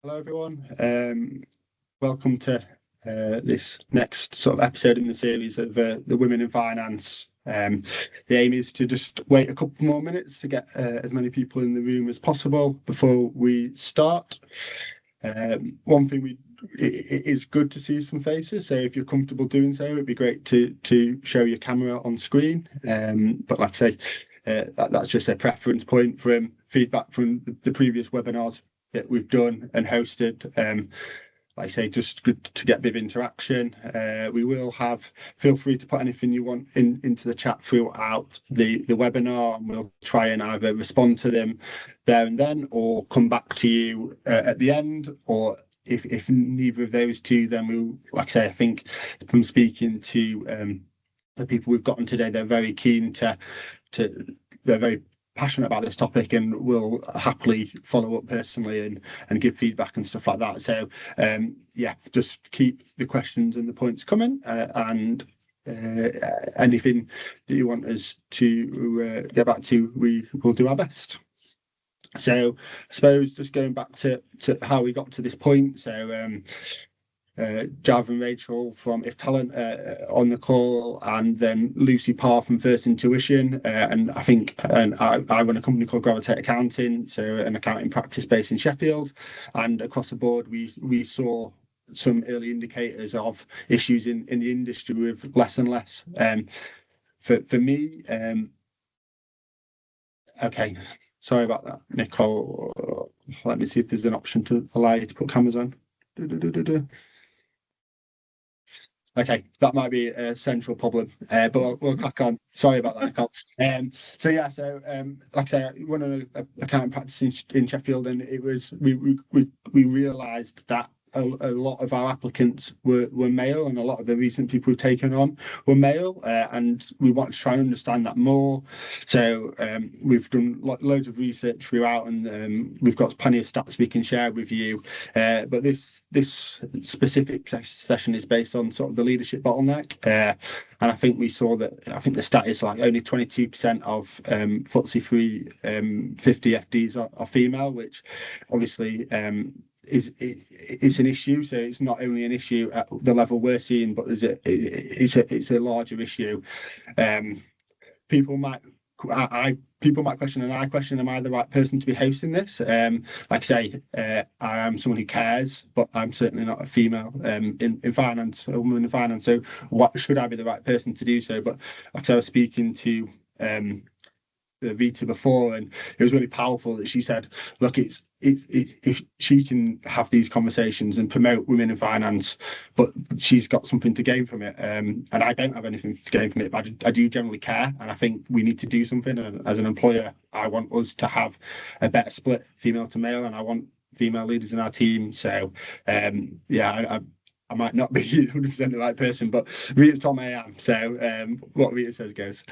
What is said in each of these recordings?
Hello, everyone. Welcome to this next sort of episode in the series of the Women in Finance. The aim is to just wait a couple more minutes to get as many people in the room as possible before we start. One thing it is good to see some faces, so if you're comfortable doing so, it'd be great to show your camera on screen. But like I say, that's just a preference point from feedback from the previous webinars that we've done and hosted. Like I say, just good to get a bit of interaction. We will feel free to put anything you want into the chat throughout the webinar, and we'll try and either respond to them there and then or come back to you at the end, or if neither of those two, then we'll, like I say, I think from speaking to the people we've gotten today, they're very keen they're very passionate about this topic and will happily follow up personally and give feedback and stuff like that. So yeah, just keep the questions and the points coming, and anything that you want us to get back to, we will do our best. So I suppose just going back to how we got to this point. So Jav and Rachel from If Talent on the call, and then Lucy Parr from First Intuition, and I run a company called Gravitate Accounting, so an accounting practice based in Sheffield. And across the board, we saw some early indicators of issues in the industry with less and less. For me, okay, sorry about that, Nicole. Let me see if there's an option to allow you to put cameras on. Okay, that might be a central problem, but we'll crack on. Sorry about that, Nicole. Like I say, I run an accounting practice in Sheffield, and it was we realised that a lot of our applicants were male, and a lot of the recent people we've taken on were male, and we want to try and understand that more. So we've done loads of research throughout, and we've got plenty of stats we can share with you. But this specific session is based on sort of the leadership bottleneck, and I think we saw that. I think the stat is like only 22% of FTSE 350 FDs are female, which obviously is an issue. So it's not only an issue at the level we're seeing, but it's a larger issue. People might question, and I question, am I the right person to be hosting this? Like I say, I am someone who cares, but I'm certainly not a female in finance, a woman in finance. So what should I be the right person to do so? But like I say, I was speaking to Vita before, and it was really powerful that she said, look, if she can have these conversations and promote women in finance, but she's got something to gain from it, and I don't have anything to gain from it, but I do generally care, and I think we need to do something. And as an employer, I want us to have a better split female to male, and I want female leaders in our team. So yeah, I might not be 100% the right person, but Rita's told me I am. So what Rita says goes.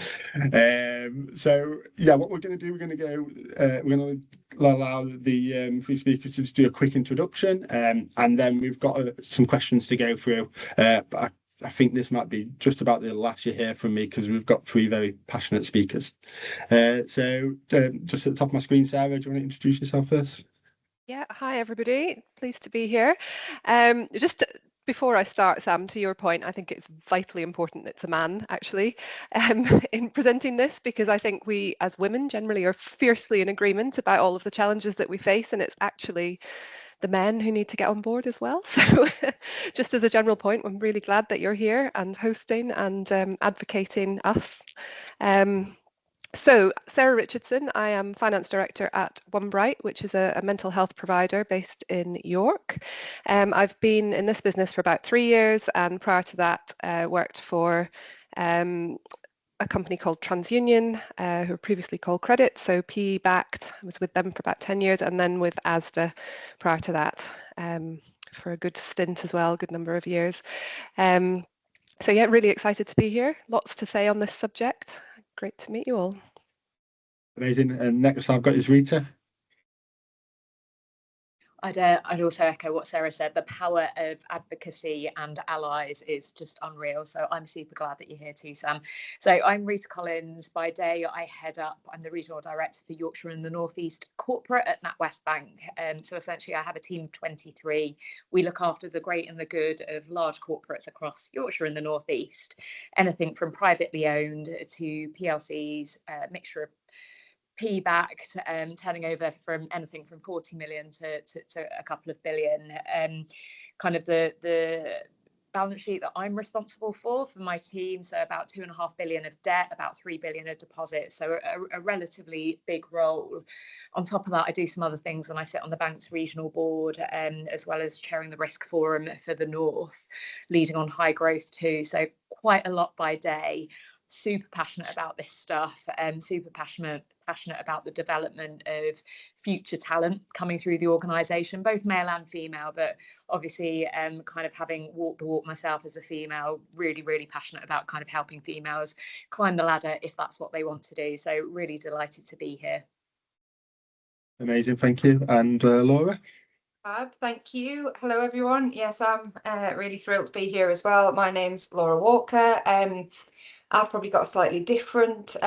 So yeah, what we're going to do, we're going to allow the three speakers to just do a quick introduction, and then we've got some questions to go through. But I think this might be just about the last you hear from me, because we've got three very passionate speakers. So just at the top of my screen, Sarah, do you want to introduce yourself first? Yeah, hi everybody, pleased to be here. Just before I start, Sam, to your point, I think it's vitally important it's a man, actually, in presenting this, because I think we, as women, generally are fiercely in agreement about all of the challenges that we face, and it's actually the men who need to get on board as well. So just as a general point, I'm really glad that you're here and hosting and advocating us. So, Sarah Richardson, I am Finance Director at Humber, which is a mental health provider based in York. I've been in this business for about 3 years, and prior to that, worked for a company called TransUnion, who were previously called Credit, so PE-backed. I was with them for about 10 years, and then with ASDA prior to that for a good stint as well, a good number of years. So yeah, really excited to be here. Lots to say on this subject. Great to meet you all. Amazing. And next I've got is Rita. I'd also echo what Sarah said. The power of advocacy and allies is just unreal. So I'm super glad that you're here too, Sam. So I'm Rita Collins. By day, I'm the regional director for Yorkshire and the North East corporate at NatWest Bank. So essentially, I have a team of 23. We look after the great and the good of large corporates across Yorkshire and the North East. Anything from privately owned to PLCs, mixture of P-backed, turning over from anything from 40 million to a couple of billion. Kind of the balance sheet that I'm responsible for my team, so about 2.5 billion of debt, about 3 billion of deposits, so a relatively big role. On top of that, I do some other things, and I sit on the bank's regional board, as well as chairing the risk forum for the North, leading on high growth too, so quite a lot by day. Super passionate about this stuff, super passionate about the development of future talent coming through the organisation, both male and female, but obviously kind of having walked the walk myself as a female, really passionate about kind of helping females climb the ladder if that's what they want to do. So really delighted to be here. Amazing, thank you. And Laura? Thank you. Hello, everyone. Yes, I'm really thrilled to be here as well. My name's Laura Walker. I've probably got a slightly different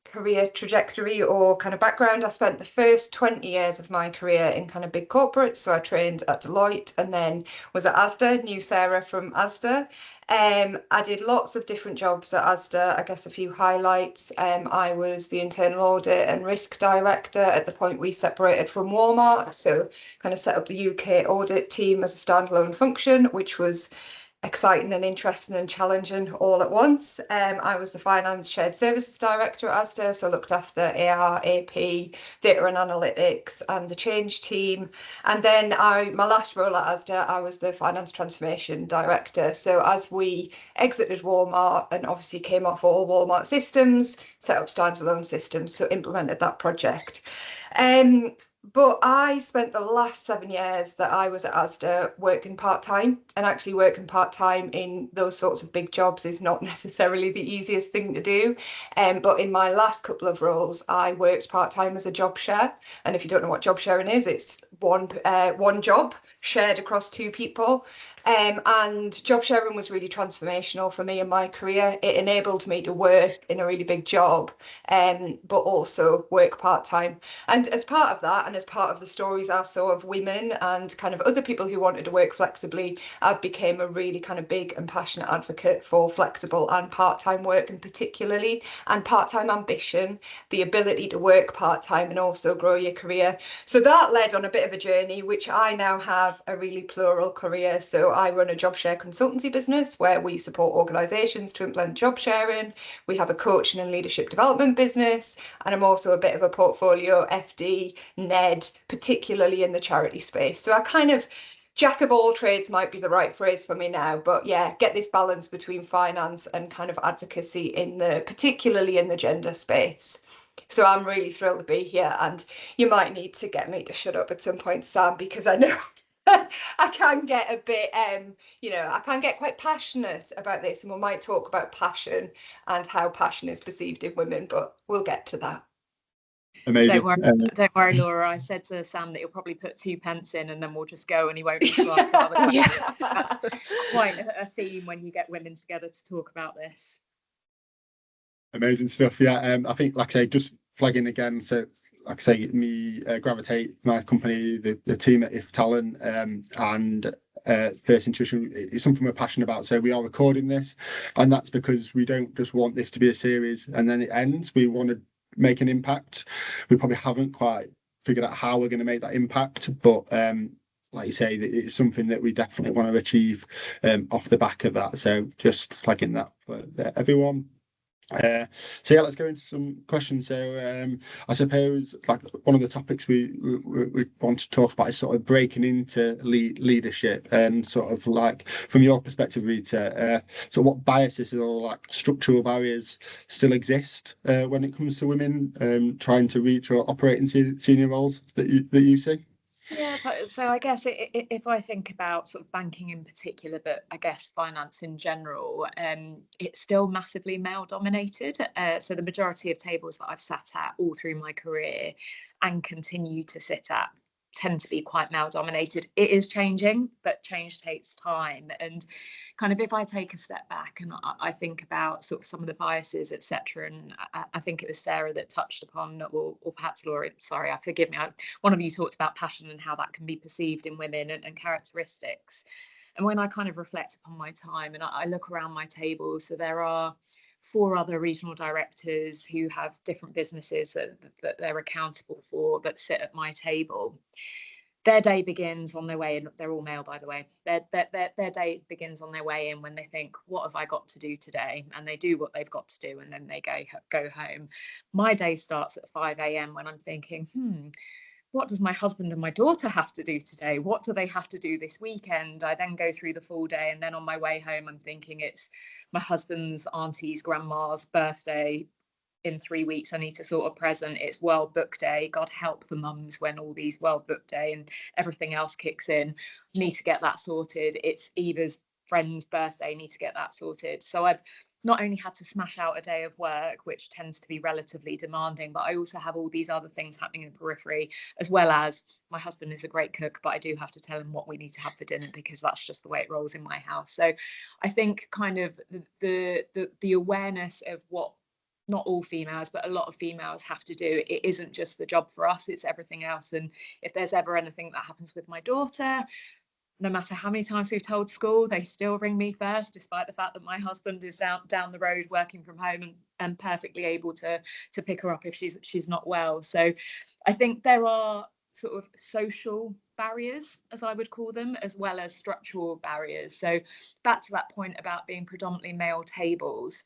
career trajectory or kind of background. I spent the first 20 years of my career in kind of big corporates. So I trained at Deloitte and then was at Asda, knew Sarah from Asda. I did lots of different jobs at Asda. I guess a few highlights. I was the internal audit and risk director at the point we separated from Walmart. So kind of set up the UK audit team as a standalone function, which was exciting and interesting and challenging all at once. I was the finance shared services director at Asda, so I looked after AR, AP, data and analytics and the change team. And then my last role at Asda, I was the finance transformation director. So as we exited Walmart and obviously came off all Walmart systems, set up standalone systems, so implemented that project. But I spent the last 7 years that I was at Asda working part-time, and actually working part-time in those sorts of big jobs is not necessarily the easiest thing to do. But in my last couple of roles, I worked part-time as a job share. And if you don't know what job sharing is, it's one job shared across two people. And job sharing was really transformational for me in my career. It enabled me to work in a really big job, but also work part-time. And as part of that, and as part of the stories I saw of women and kind of other people who wanted to work flexibly, I became a really kind of big and passionate advocate for flexible and part-time work, and particularly and part-time ambition, the ability to work part-time and also grow your career. So that led on a bit of a journey, which I now have a really plural career. So I run a job share consultancy business where we support organisations to implement job sharing. We have a coaching and leadership development business, and I'm also a bit of a portfolio FD, NED, particularly in the charity space. So I kind of jack of all trades might be the right phrase for me now, but yeah, get this balance between finance and kind of advocacy particularly in the gender space. So I'm really thrilled to be here, and you might need to get me to shut up at some point, Sam, because I know I can get a bit, I can get quite passionate about this, and we might talk about passion and how passion is perceived in women, but we'll get to that. Amazing. Don't worry, Laura. I said to Sam that you'll probably put 2 pence in and then we'll just go and he won't need to ask another question. That's quite a theme when you get women together to talk about this. Amazing stuff. Yeah, I think, like I say, just flagging again. So, like I say, Gravitate, my company, the team at If Talent, and First Intuition is something we're passionate about. So we are recording this, and that's because we don't just want this to be a series and then it ends. We want to make an impact. We probably haven't quite figured out how we're going to make that impact, but like you say, it's something that we definitely want to achieve off the back of that. So just flagging that for everyone. So yeah, let's go into some questions. So I suppose like one of the topics we want to talk about is sort of breaking into leadership, and sort of like from your perspective, Rita, so what biases or like structural barriers still exist when it comes to women trying to reach or operate in senior roles that you see? Yeah, so I guess if I think about sort of banking in particular, but I guess finance in general, it's still massively male dominated. So the majority of tables that I've sat at all through my career and continue to sit at tend to be quite male dominated. It is changing, but change takes time. And kind of if I take a step back and I think about sort of some of the biases, etc., and I think it was Sarah that touched upon, or perhaps Laura, sorry, forgive me, one of you talked about passion and how that can be perceived in women and characteristics. And when I kind of reflect upon my time and I look around my table, so there are 4 other regional directors who have different businesses that they're accountable for that sit at my table. Their day begins on their way in. They're all male, by the way. Their day begins on their way in when they think, what have I got to do today? And they do what they've got to do, and then they go home. My day starts at 5 a.m. when I'm thinking, what does my husband and my daughter have to do today? What do they have to do this weekend? I then go through the full day, and then on my way home, I'm thinking it's my husband's auntie's grandma's birthday in 3 weeks. I need to sort a present. It's World Book Day. God help the mums when all these World Book Day and everything else kicks in. Need to get that sorted. It's Eva's friend's birthday. Need to get that sorted. So I've not only had to smash out a day of work, which tends to be relatively demanding, but I also have all these other things happening in the periphery, as well as my husband is a great cook, but I do have to tell him what we need to have for dinner because that's just the way it rolls in my house. So I think kind of the awareness of what not all females, but a lot of females have to do. It isn't just the job for us, it's everything else. And if there's ever anything that happens with my daughter, no matter how many times we've told school, they still ring me first, despite the fact that my husband is down the road working from home and perfectly able to pick her up if she's not well. So I think there are sort of social barriers, as I would call them, as well as structural barriers. So back to that point about being predominantly male tables.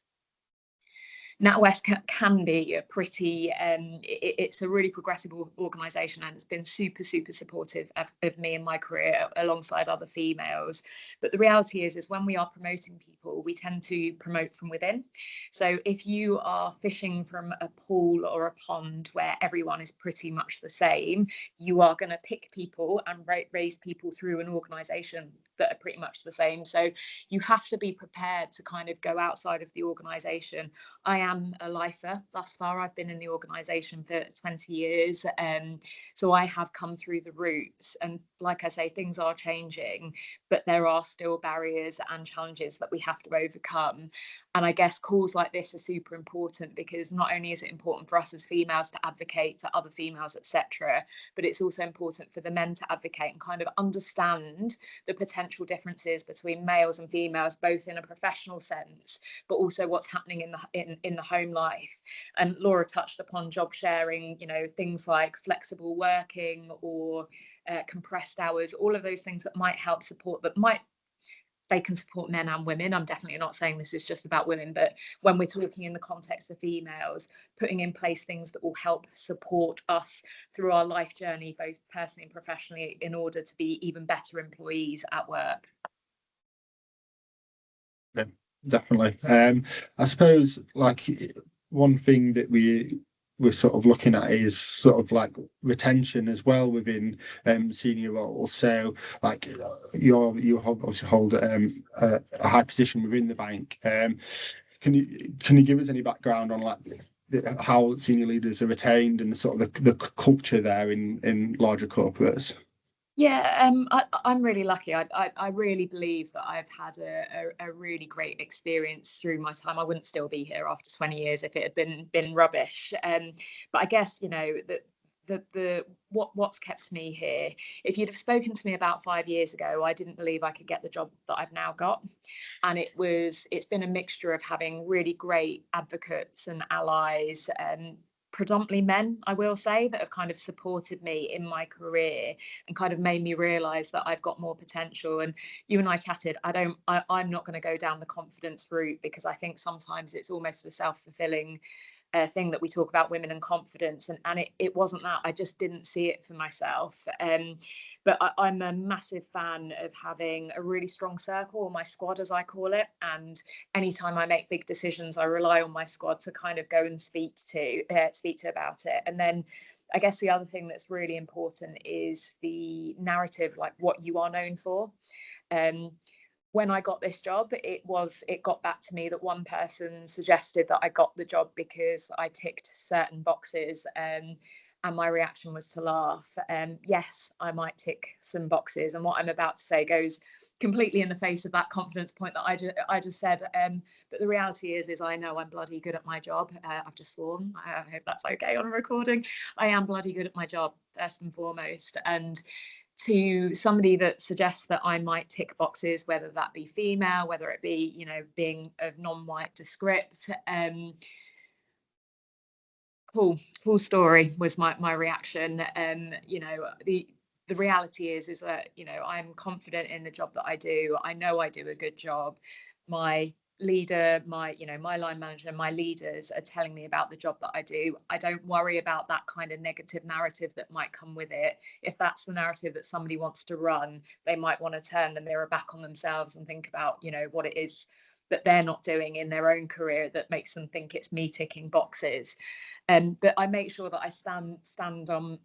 NatWest can be a pretty, it's a really progressive organisation, and it's been super supportive of me in my career alongside other females. But the reality is when we are promoting people, we tend to promote from within. So if you are fishing from a pool or a pond where everyone is pretty much the same, you are going to pick people and raise people through an organisation that are pretty much the same. So you have to be prepared to kind of go outside of the organisation. I am a lifer thus far. I've been in the organisation for 20 years. So I have come through the roots. And like I say, things are changing, but there are still barriers and challenges that we have to overcome. And I guess calls like this are super important because not only is it important for us as females to advocate for other females, etc., but it's also important for the men to advocate and kind of understand the potential differences between males and females, both in a professional sense, but also what's happening in the home life. And Laura touched upon job sharing, you know, things like flexible working or compressed hours, all of those things that might help support, they can support men and women. I'm definitely not saying this is just about women, but when we're talking in the context of females, putting in place things that will help support us through our life journey, both personally and professionally, in order to be even better employees at work. Yeah, definitely. I suppose like one thing that we're sort of looking at is sort of like retention as well within senior roles. So like you obviously hold a high position within the bank. Can you give us any background on like how senior leaders are retained and the sort of the culture there in larger corporates? Yeah, I'm really lucky. I really believe that I've had a really great experience through my time. I wouldn't still be here after 20 years if it had been rubbish. But I guess, you know, what's kept me here. If you'd have spoken to me about 5 years ago, I didn't believe I could get the job that I've now got. And it's been a mixture of having really great advocates and allies, predominantly men, I will say, that have kind of supported me in my career and kind of made me realise that I've got more potential. And you and I chatted, I'm not going to go down the confidence route because I think sometimes it's almost a self-fulfilling thing that we talk about women and confidence, and it wasn't that. I just didn't see it for myself. But I'm a massive fan of having a really strong circle, or my squad as I call it, and anytime I make big decisions I rely on my squad to kind of go and speak to about it. And then I guess the other thing that's really important is the narrative, like what you are known for. When I got this job, it got back to me that one person suggested that I got the job because I ticked certain boxes. and my reaction was to laugh. Yes, I might tick some boxes, and what I'm about to say goes completely in the face of that confidence point that I just said. But the reality is I know I'm bloody good at my job. I've just sworn. I hope that's okay on a recording. I am bloody good at my job, first and foremost. And to somebody that suggests that I might tick boxes, whether that be female, whether it be, you know, being of non-white descript, cool story was my reaction. You know, the reality is that, you know, I'm confident in the job that I do. I know I do a good job. My leader, my line manager, my leaders are telling me about the job that I do. I don't worry about that kind of negative narrative that might come with it. If that's the narrative that somebody wants to run, they might want to turn the mirror back on themselves and think about, you know, what it is that they're not doing in their own career that makes them think it's me ticking boxes. But I make sure that I stand on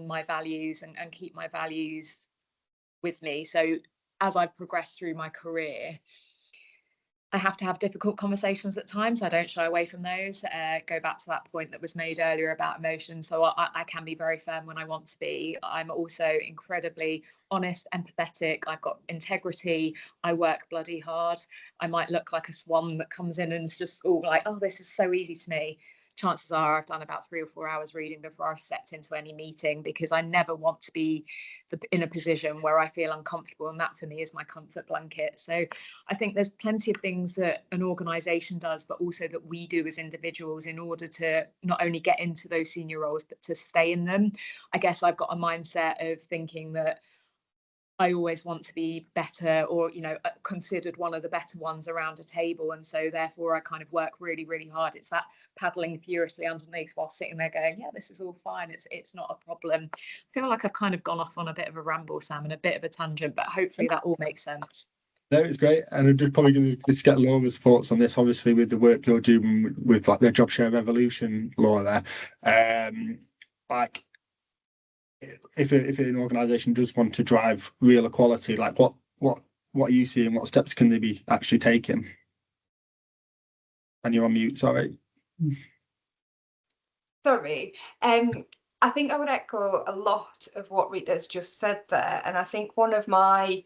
my values and keep my values with me. So as I've progressed through my career, I have to have difficult conversations at times. I don't shy away from those. Go back to that point that was made earlier about emotion. So I can be very firm when I want to be. I'm also incredibly honest, empathetic. I've got integrity. I work bloody hard. I might look like a swan that comes in and is just all like, oh, this is so easy to me. Chances are I've done about 3 or 4 hours reading before I've stepped into any meeting, because I never want to be in a position where I feel uncomfortable, and that for me is my comfort blanket. So I think there's plenty of things that an organisation does, but also that we do as individuals in order to not only get into those senior roles, but to stay in them. I guess I've got a mindset of thinking that I always want to be better, or, you know, considered one of the better ones around a table. And so therefore I kind of work really, really hard. It's that paddling furiously underneath while sitting there going, yeah, this is all fine. It's not a problem. I feel like I've kind of gone off on a bit of a ramble, Sam, and a bit of a tangent, but hopefully that all makes sense. No, it's great. And I'm just probably going to just get Laura's thoughts on this, obviously, with the work you're doing with like the job share revolution, Laura. Like, if an organisation does want to drive real equality, like what are you seeing? What steps can they be actually taking? And you're on mute, sorry. Sorry. I think I would echo a lot of what Rita's just said there. And I think one of my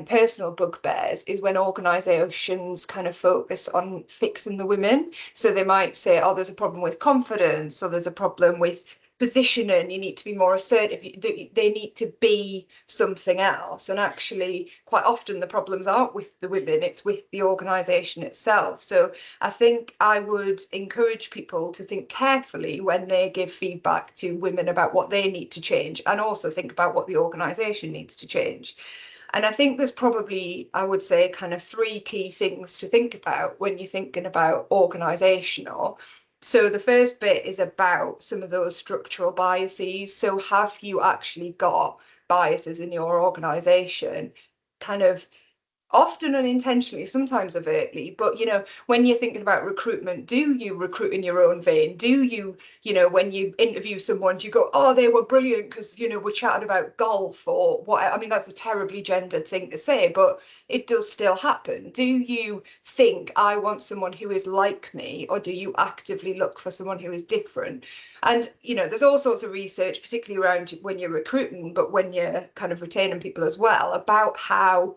personal bugbears is when organisations kind of focus on fixing the women. So they might say, oh, there's a problem with confidence, or there's a problem with positioning, you need to be more assertive, they need to be something else. And actually quite often the problems aren't with the women, it's with the organisation itself. So I think I would encourage people to think carefully when they give feedback to women about what they need to change, and also think about what the organisation needs to change. And I think there's probably, I would say, kind of 3 key things to think about when you're thinking about organisational. So the first bit is about some of those structural biases. So have you actually got biases in your organisation, kind of often unintentionally, sometimes overtly, but, you know, when you're thinking about recruitment, do you recruit in your own vein? Do you, you know, when you interview someone, do you go, oh, they were brilliant because, you know, we're chatting about golf or what? I mean, that's a terribly gendered thing to say, but it does still happen. Do you think I want someone who is like me, or do you actively look for someone who is different? And, you know, there's all sorts of research, particularly around when you're recruiting, but when you're kind of retaining people as well, about how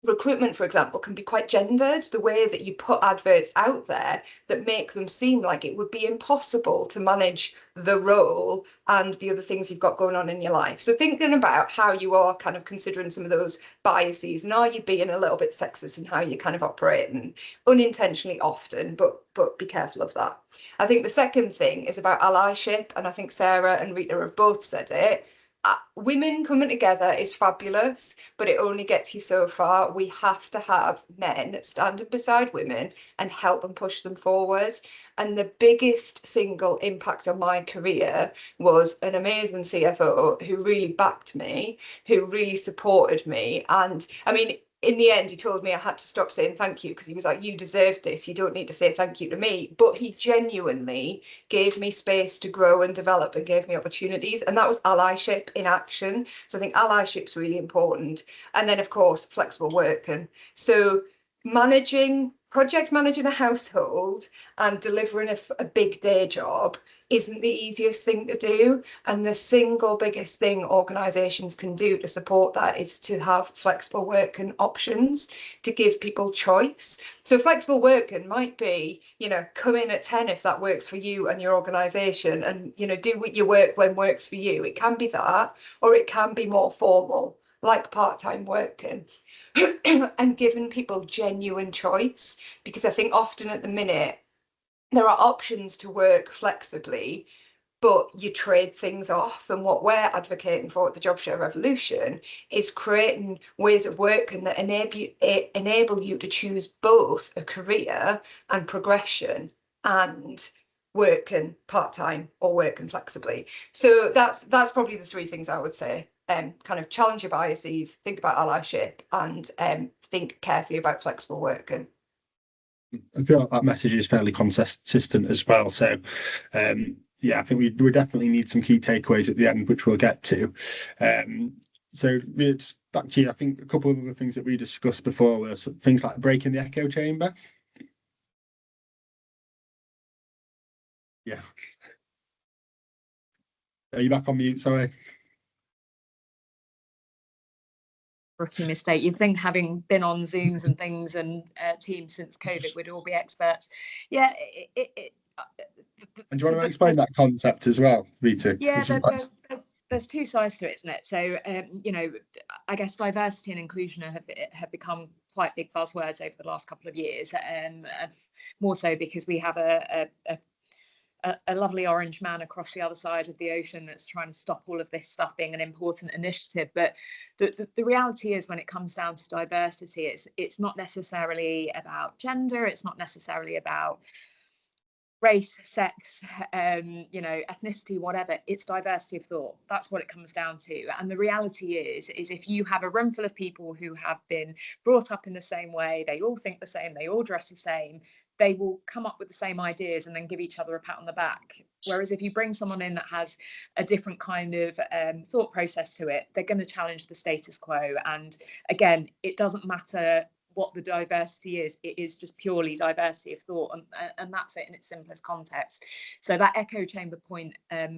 recruitment, for example, can be quite gendered, the way that you put adverts out there that make them seem like it would be impossible to manage the role and the other things you've got going on in your life. So thinking about how you are kind of considering some of those biases, and are you being a little bit sexist in how you kind of operate, and unintentionally often, but be careful of that. I think the second thing is about allyship, and I think Sarah and Rita have both said it. Women coming together is fabulous, but it only gets you so far. We have to have men standing beside women and help them push them forward. And the biggest single impact on my career was an amazing CFO who really backed me, who really supported me. And I mean, in the end, he told me I had to stop saying thank you, because he was like, you deserve this. You don't need to say thank you to me. But he genuinely gave me space to grow and develop and gave me opportunities. And that was allyship in action. So I think allyship's really important. And then, of course, flexible working. So managing project managing a household and delivering a big day job isn't the easiest thing to do. And the single biggest thing organisations can do to support that is to have flexible working options, to give people choice. So flexible working might be, you know, come in at 10 if that works for you and your organisation, and, you know, do your work when works for you. It can be that, or it can be more formal, like part-time working. And giving people genuine choice, because I think often at the minute there are options to work flexibly, but you trade things off. And what we're advocating for at the Job Share Revolution is creating ways of working that enable you to choose both a career and progression, and working part-time or working flexibly. So that's probably the three things I would say. Kind of challenge your biases, think about allyship, and think carefully about flexible working. I feel like that message is fairly consistent as well. So, yeah, I think we definitely need some key takeaways at the end, which we'll get to. So it's back to you. I think a couple of other things that we discussed before were things like breaking the echo chamber. Yeah. Are you back on mute? Sorry. Rookie mistake. You'd think, having been on Zooms and things and Teams since COVID, we'd all be experts. Yeah. And do you want to explain that concept as well, Rita? Yeah, there's two sides to it, isn't it? So, you know, I guess diversity and inclusion have become quite big buzzwords over the last couple of years, more so because we have a lovely orange man across the other side of the ocean that's trying to stop all of this stuff being an important initiative. But the reality is, when it comes down to diversity, it's not necessarily about gender, it's not necessarily about race, sex, you know, ethnicity, whatever. It's diversity of thought. That's what it comes down to. And the reality is if you have a room full of people who have been brought up in the same way, they all think the same, they all dress the same, they will come up with the same ideas and then give each other a pat on the back. Whereas if you bring someone in that has a different kind of thought process to it, they're going to challenge the status quo. And again, it doesn't matter what the diversity is, it is just purely diversity of thought, and that's it in its simplest context. So that echo chamber point,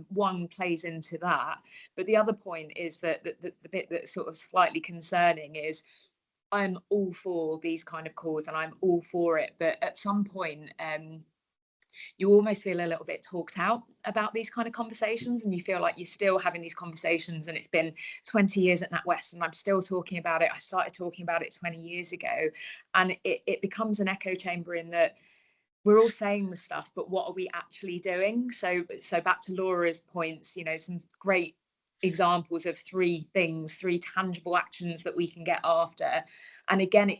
one, plays into that, but the other point is that the bit that's sort of slightly concerning is, I'm all for these kind of calls and I'm all for it, but at some point you almost feel a little bit talked out about these kind of conversations, and you feel like you're still having these conversations, and it's been 20 years at NatWest and I'm still talking about it. I started talking about it 20 years ago, and it becomes an echo chamber in that we're all saying the stuff, but what are we actually doing? So back to Laura's points, you know, some great examples of three tangible actions that we can get after. And again,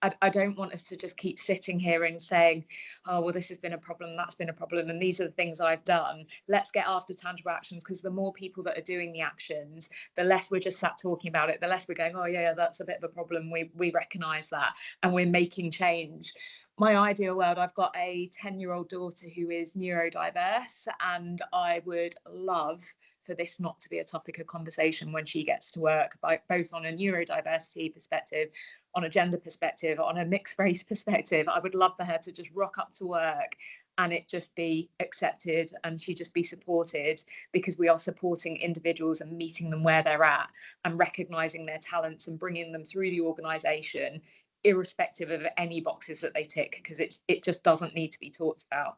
I don't want us to just keep sitting here and saying, oh, well, this has been a problem, that's been a problem, and these are the things I've done. Let's get after tangible actions, because the more people that are doing the actions, the less we're just sat talking about it, the less we're going, oh yeah, that's a bit of a problem, we recognise that, and we're making change. My ideal world, I've got a 10-year-old daughter who is neurodiverse, and I would love for this not to be a topic of conversation when she gets to work, both on a neurodiversity perspective, on a gender perspective, on a mixed race perspective. I would love for her to just rock up to work and it just be accepted and she just be supported, because we are supporting individuals and meeting them where they're at and recognising their talents and bringing them through the organisation, irrespective of any boxes that they tick, because it just doesn't need to be talked about.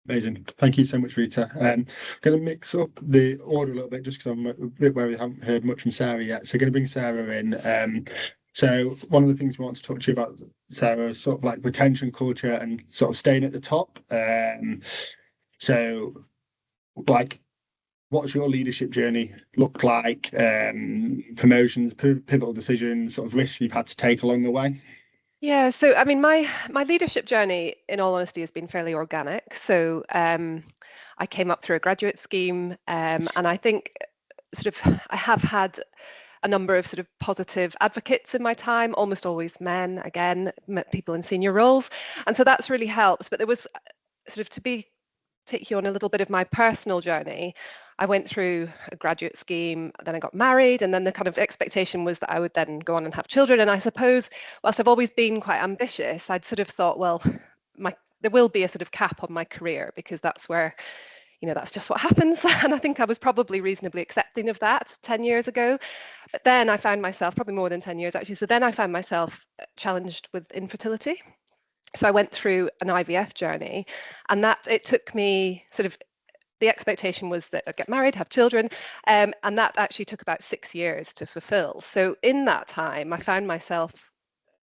Amazing. Thank you so much, Rita. I'm going to mix up the order a little bit just because I'm a bit where we haven't heard much from Sarah yet. So going to bring Sarah in. So one of the things we want to talk to you about, Sarah, is sort of like retention culture and sort of staying at the top. So like, what's your leadership journey look like? Promotions, pivotal decisions, sort of risks you've had to take along the way? Yeah, so I mean, my leadership journey, in all honesty, has been fairly organic. So I came up through a graduate scheme, and I think sort of I have had a number of sort of positive advocates in my time, almost always men, again, people in senior roles, and so that's really helped. But there was sort of, take you on a little bit of my personal journey. I went through a graduate scheme, then I got married, and then the kind of expectation was that I would then go on and have children. And I suppose, whilst I've always been quite ambitious, I'd sort of thought, well, there will be a sort of cap on my career, because that's where, that's just what happens. And I think I was probably reasonably accepting of that 10 years ago. But then I found myself, probably more than 10 years actually, so then I found myself challenged with infertility. So I went through an IVF journey, and that it took me sort of, the expectation was that I'd get married, have children, and that actually took about 6 years to fulfill. So in that time, I found myself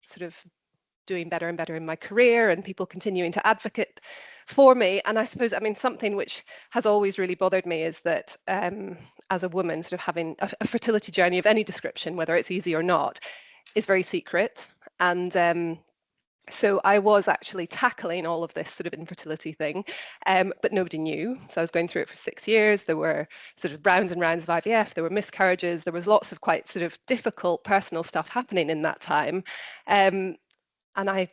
sort of doing better and better in my career, and people continuing to advocate for me. And I suppose, something which has always really bothered me is that as a woman, sort of having a fertility journey of any description, whether it's easy or not, is very secret. And so I was actually tackling all of this sort of infertility thing, but nobody knew. So I was going through it for 6 years. There were sort of rounds and rounds of IVF. There were miscarriages. There was lots of quite sort of difficult personal stuff happening in that time. And I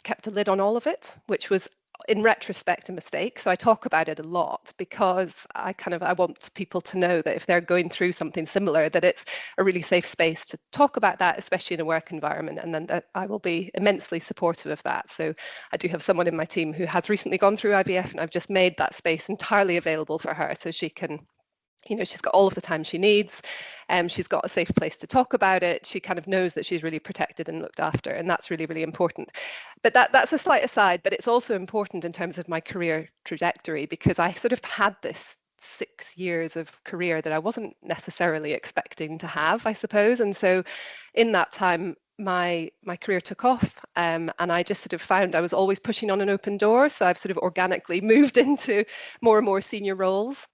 kept a lid on all of it, which was, in retrospect, a mistake. So I talk about it a lot, because I want people to know that if they're going through something similar, that it's a really safe space to talk about that, especially in a work environment, and then that I will be immensely supportive of that. So I do have someone in my team who has recently gone through IVF, and I've just made that space entirely available for her, so she can, she's got all of the time she needs, and she's got a safe place to talk about it. She kind of knows that she's really protected and looked after, and that's really, really important. But that's a slight aside, but it's also important in terms of my career trajectory, because I sort of had this 6 years of career that I wasn't necessarily expecting to have, I suppose. And so in that time, my career took off, and I just sort of found I was always pushing on an open door. So I've sort of organically moved into more and more senior roles.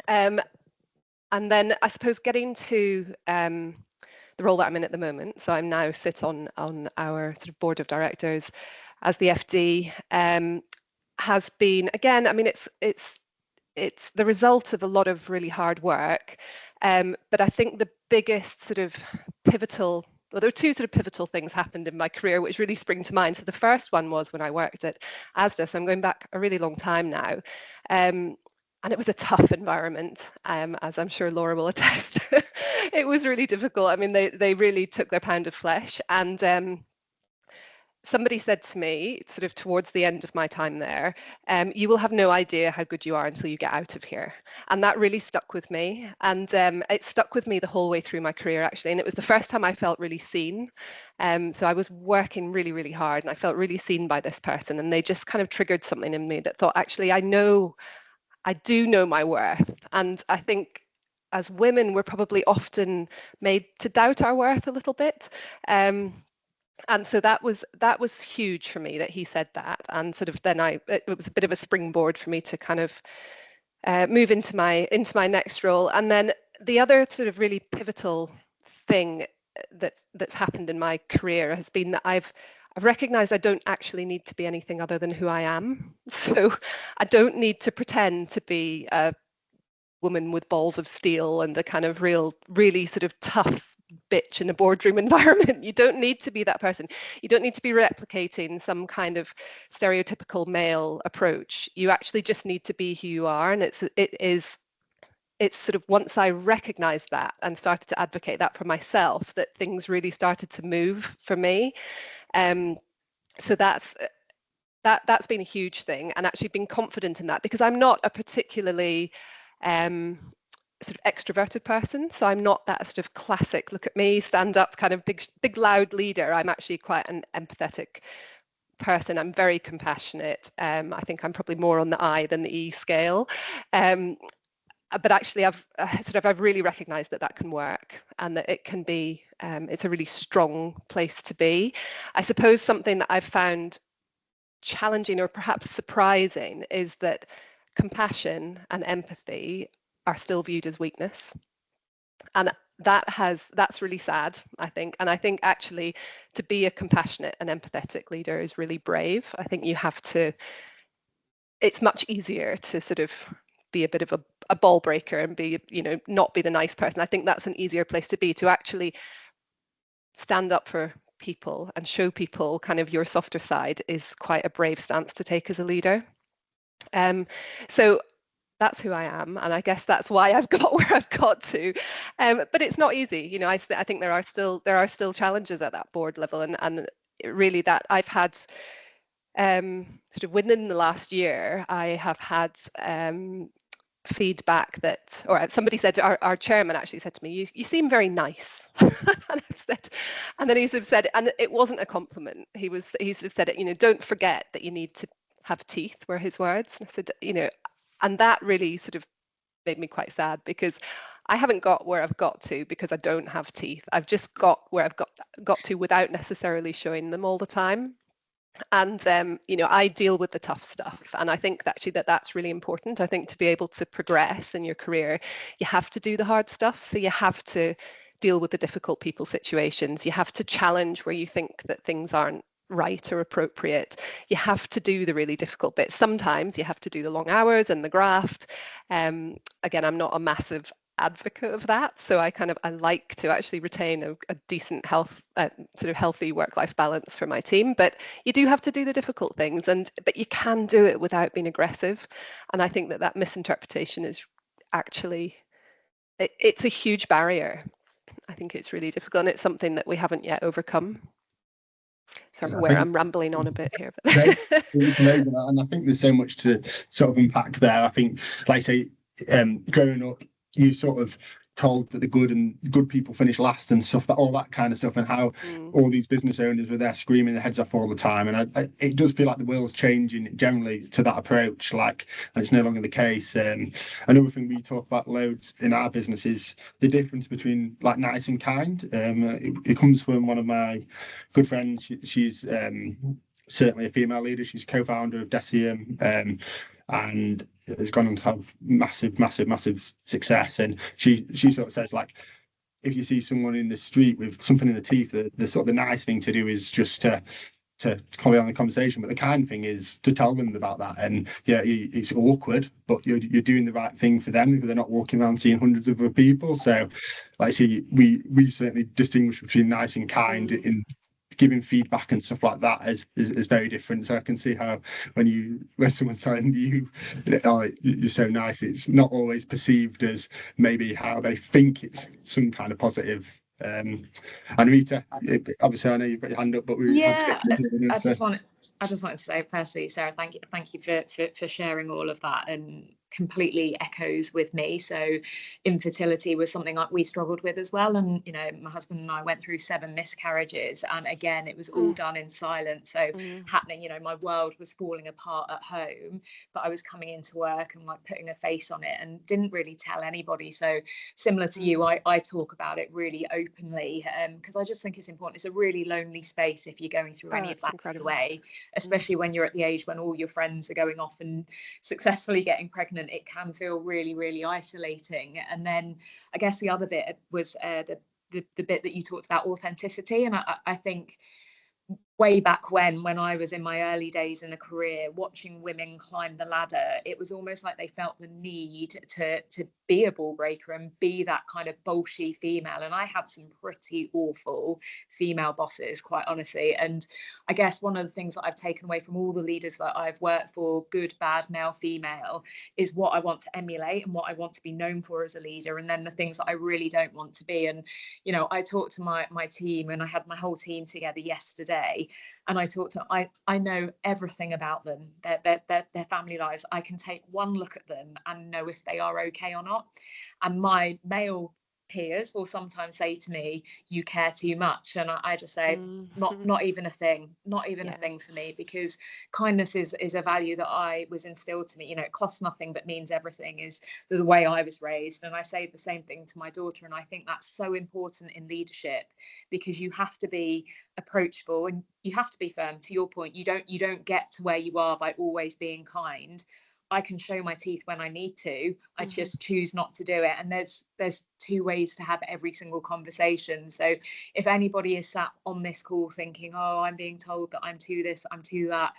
And then I suppose getting to the role that I'm in at the moment, so I'm now sit on our sort of board of directors as the FD, has been, again, it's the result of a lot of really hard work, but I think the biggest sort of pivotal, well, there were two sort of pivotal things happened in my career which really spring to mind. So the first one was when I worked at Asda, so I'm going back a really long time now. And it was a tough environment, as I'm sure Laura will attest. It was really difficult. They really took their pound of flesh. And somebody said to me, sort of towards the end of my time there, you will have no idea how good you are until you get out of here. And that really stuck with me. And it stuck with me the whole way through my career, actually. And it was the first time I felt really seen. So I was working really, really hard, and I felt really seen by this person. And they just kind of triggered something in me that thought, actually, I do know my worth. And I think as women, we're probably often made to doubt our worth a little bit. And so that was huge for me that he said that. And sort of then it was a bit of a springboard for me to kind of move into my next role. And then the other sort of really pivotal thing that's happened in my career has been that I've recognized I don't actually need to be anything other than who I am. So I don't need to pretend to be a woman with balls of steel and a kind of really sort of tough bitch in a boardroom environment. You don't need to be that person. You don't need to be replicating some kind of stereotypical male approach. You actually just need to be who you are. And it's sort of, once I recognized that and started to advocate that for myself, that things really started to move for me. So that's been a huge thing, and actually being confident in that, because I'm not a particularly sort of extroverted person. So I'm not that sort of classic, look at me, stand up, kind of big loud leader. I'm actually quite an empathetic person. I'm very compassionate. I think I'm probably more on the I than the E scale. But actually I've really recognized that can work, and that it can be, it's a really strong place to be. I suppose something that I've found challenging or perhaps surprising is that compassion and empathy are still viewed as weakness. And that's really sad, I think. And I think actually to be a compassionate and empathetic leader is really brave. I think it's much easier to sort of be a bit of a ball breaker and be, not be the nice person. I think that's an easier place to be, to actually stand up for people and show people kind of your softer side is quite a brave stance to take as a leader. So that's who I am, and I guess that's why I've got where I've got to. But it's not easy, you know. I think there are still challenges at that board level, and really that I've had sort of within the last year, I have had feedback that, or somebody said, our chairman actually said to me, you seem very nice. And I've said, and then he sort of said, and it wasn't a compliment. He sort of said it, you know, don't forget that you need to have teeth, were his words. And I said, you know, and that really sort of made me quite sad, because I haven't got where I've got to because I don't have teeth. I've just got where I've got to without necessarily showing them all the time. And you know, I deal with the tough stuff, and I think that actually that's really important. I think to be able to progress in your career, you have to do the hard stuff. So you have to deal with the difficult people situations. You have to challenge where you think that things aren't right or appropriate. You have to do the really difficult bits. Sometimes you have to do the long hours and the graft. Again, I'm not a massive advocate of that, so I like to actually retain a decent sort of healthy work-life balance for my team, but you do have to do the difficult things, but you can do it without being aggressive. And I think that misinterpretation is actually, it's a huge barrier. I think it's really difficult, and it's something that we haven't yet overcome. So I'm aware I'm rambling on a bit here, but it's amazing, and I think there's so much to sort of unpack there. I think, like I say, growing up, you sort of told that the good people finish last and stuff, that all that kind of stuff, and how all these business owners were there screaming their heads off all the time. And it does feel like the world's changing generally to that approach, like, and it's no longer the case. Another thing we talk about loads in our business is the difference between like nice and kind. It comes from one of my good friends. She's certainly a female leader. She's co-founder of Decium, and has gone on to have massive success. And she sort of says, like, if you see someone in the street with something in the teeth, the sort of the nice thing to do is just to carry on the conversation, but the kind thing is to tell them about that. And yeah, it's awkward, but you're doing the right thing for them, because they're not walking around seeing hundreds of other people. So, like I say, we certainly distinguish between nice and kind in giving feedback and stuff like that is very different. So I can see how when someone's telling you, oh, you're so nice, it's not always perceived as maybe how they think it's some kind of positive. And Rita, obviously I know you've got your hand up, but we had to get into it. I just wanted to say personally, Sarah, thank you for sharing all of that, and completely echoes with me. So infertility was something we struggled with as well, and you know, my husband and I went through 7 miscarriages, and again it was all done in silence. So happening, you know, my world was falling apart at home, but I was coming into work and like putting a face on it and didn't really tell anybody. So similar to you, I talk about it really openly, because I just think it's important. It's a really lonely space if you're going through any of that way, especially when you're at the age when all your friends are going off and successfully getting pregnant. It can feel really isolating. And then I guess the other bit was the bit that you talked about, authenticity. And I think way back when I was in my early days in a career, watching women climb the ladder, it was almost like they felt the need to be a ball breaker and be that kind of bolshy female. And I had some pretty awful female bosses, quite honestly. And I guess one of the things that I've taken away from all the leaders that I've worked for, good, bad, male, female, is what I want to emulate and what I want to be known for as a leader, and then the things that I really don't want to be. And you know, I talked to my team, and I had my whole team together yesterday, and I know everything about them, their family lives. I can take one look at them and know if they are okay or not. And my male peers will sometimes say to me, you care too much, and I just say, not even a thing, a thing for me, because kindness is a value that I was instilled to me. You know, it costs nothing but means everything, is the way I was raised. And I say the same thing to my daughter, and I think that's so important in leadership, because you have to be approachable and you have to be firm. To your point, you don't get to where you are by always being kind. I can show my teeth when I need to. I just choose not to do it. And there's 2 ways to have every single conversation. So if anybody is sat on this call thinking, oh, I'm being told that I'm to this, I'm to that,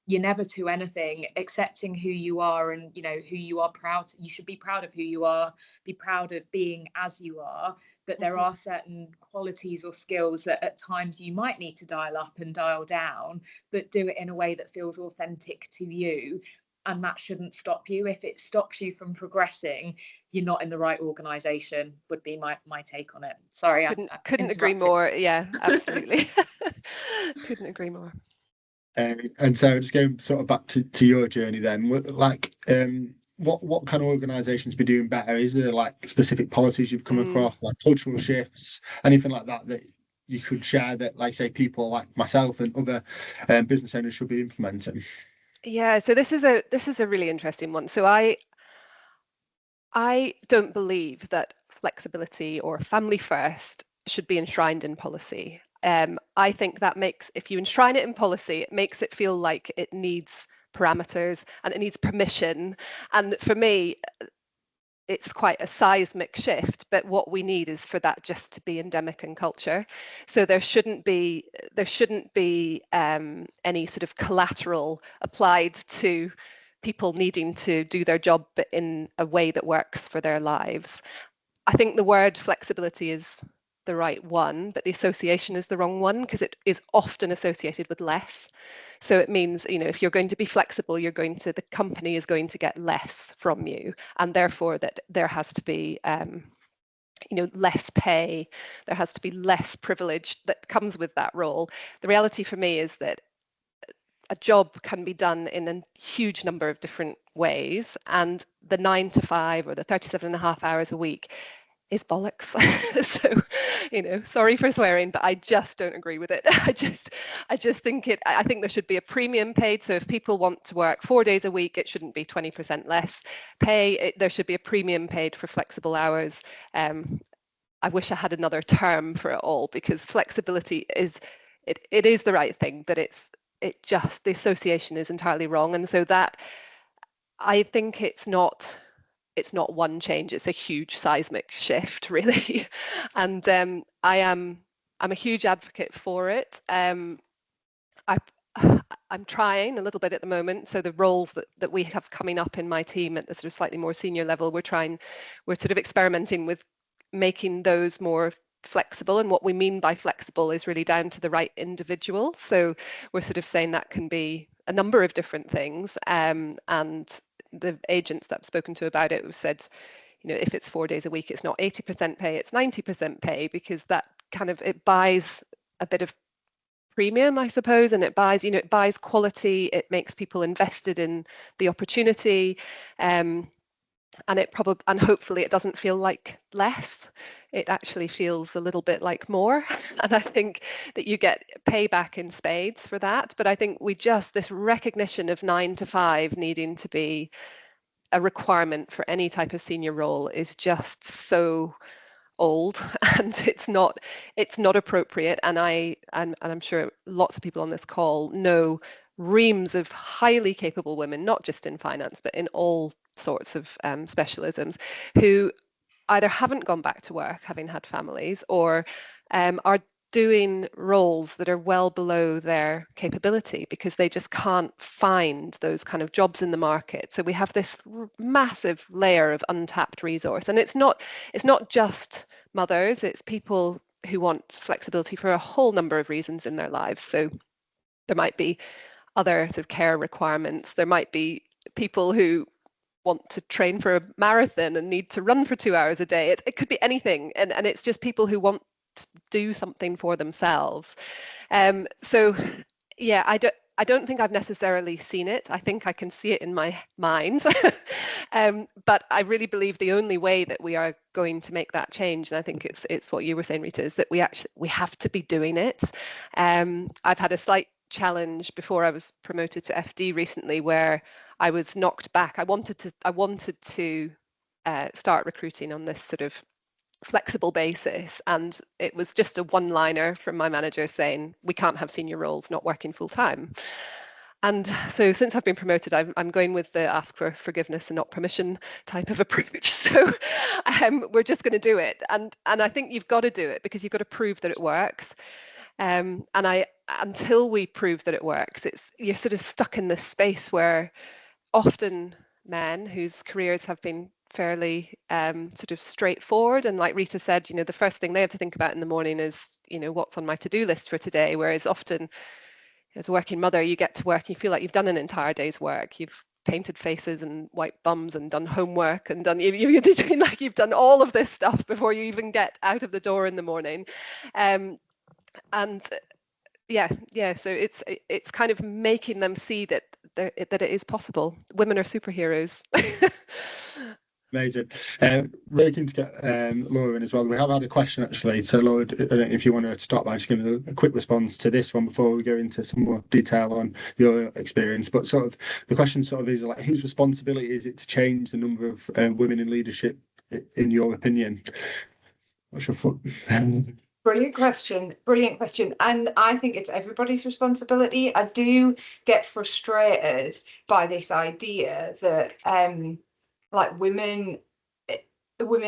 you're never to anything. Accepting who you are, and you know who you are, you should be proud of who you are, be proud of being as you are. But there are certain qualities or skills that at times you might need to dial up and dial down, but do it in a way that feels authentic to you. and that shouldn't stop you. If it stops you from progressing, you're not in the right organisation, would be my take on it. Sorry, couldn't agree more. Yeah, absolutely. Couldn't agree more. And so just going sort of back to your journey then, like what kind of organisations be doing better? Is there like specific policies you've come across, like cultural shifts, anything like that you could share that, like say, people like myself and other business owners should be implementing? Yeah, so this is a really interesting one. So I don't believe that flexibility or family first should be enshrined in policy. I think that if you enshrine it in policy, it makes it feel like it needs parameters and it needs permission. And for me, it's quite a seismic shift, but what we need is for that just to be endemic in culture. So there shouldn't be any sort of collateral applied to people needing to do their job but in a way that works for their lives. I think the word flexibility is the right one, but the association is the wrong one, because it is often associated with less. So it means, if you're going to be flexible, the company is going to get less from you, and therefore that there has to be less pay, there has to be less privilege that comes with that role. The reality for me is that a job can be done in a huge number of different ways, and the 9 to 5 or the 37.5 hours a week is bollocks. So, sorry for swearing, but I just don't agree with it. I just think I think there should be a premium paid. So if people want to work 4 days a week, it shouldn't be 20% less pay. There should be a premium paid for flexible hours. I wish I had another term for it all, because flexibility is the right thing, but the association is entirely wrong. And so that, I think it's not one change, it's a huge seismic shift, really. And I'm a huge advocate for it. I'm trying a little bit at the moment. So the roles that we have coming up in my team at the sort of slightly more senior level, we're sort of experimenting with making those more flexible. And what we mean by flexible is really down to the right individual. So we're sort of saying that can be a number of different things. And the agents that I've spoken to about it have said, if it's 4 days a week, it's not 80% pay, it's 90% pay, because that it buys a bit of premium, I suppose, and it buys quality, it makes people invested in the opportunity, and hopefully it doesn't feel like less. It actually feels a little bit like more. And I think that you get payback in spades for that. But I think this recognition of 9 to 5 needing to be a requirement for any type of senior role is just so old, and it's not appropriate. And I'm sure lots of people on this call know reams of highly capable women, not just in finance, but in all sorts of specialisms, who either haven't gone back to work having had families, or are doing roles that are well below their capability because they just can't find those kind of jobs in the market. So we have this massive layer of untapped resource, and it's not just mothers, it's people who want flexibility for a whole number of reasons in their lives. So there might be other sort of care requirements, there might be people who want to train for a marathon and need to run for 2 hours a day. It could be anything, and it's just people who want to do something for themselves. So yeah, I don't think I've necessarily seen it. I think I can see it in my mind. But I really believe the only way that we are going to make that change, and I think it's what you were saying, Rita, is that we have to be doing it. I've had a slight challenge before I was promoted to FD recently, where I was knocked back. I wanted to start recruiting on this sort of flexible basis, and it was just a one-liner from my manager saying, we can't have senior roles not working full-time. And so since I've been promoted, I'm going with the ask for forgiveness and not permission type of approach. So we're just going to do it, and I think you've got to do it because you've got to prove that it works. And until we prove that it works, you're sort of stuck in this space where often men whose careers have been fairly sort of straightforward, and like Rita said, the first thing they have to think about in the morning is, what's on my to-do list for today. Whereas often, as a working mother, you get to work and you feel like you've done an entire day's work. You've painted faces and white bums and done homework and done you've done all of this stuff before you even get out of the door in the morning. And yeah, so it's kind of making them see that it is possible. Women are superheroes. Amazing. Really keen to get Laura in as well. We have had a question actually. So Laura, I don't know if you want to start by just giving a quick response to this one before we go into some more detail on your experience. But sort of the question sort of is like, whose responsibility is it to change the number of women in leadership, in your opinion? What's your foot? Brilliant question. And I think it's everybody's responsibility. I do get frustrated by this idea that like women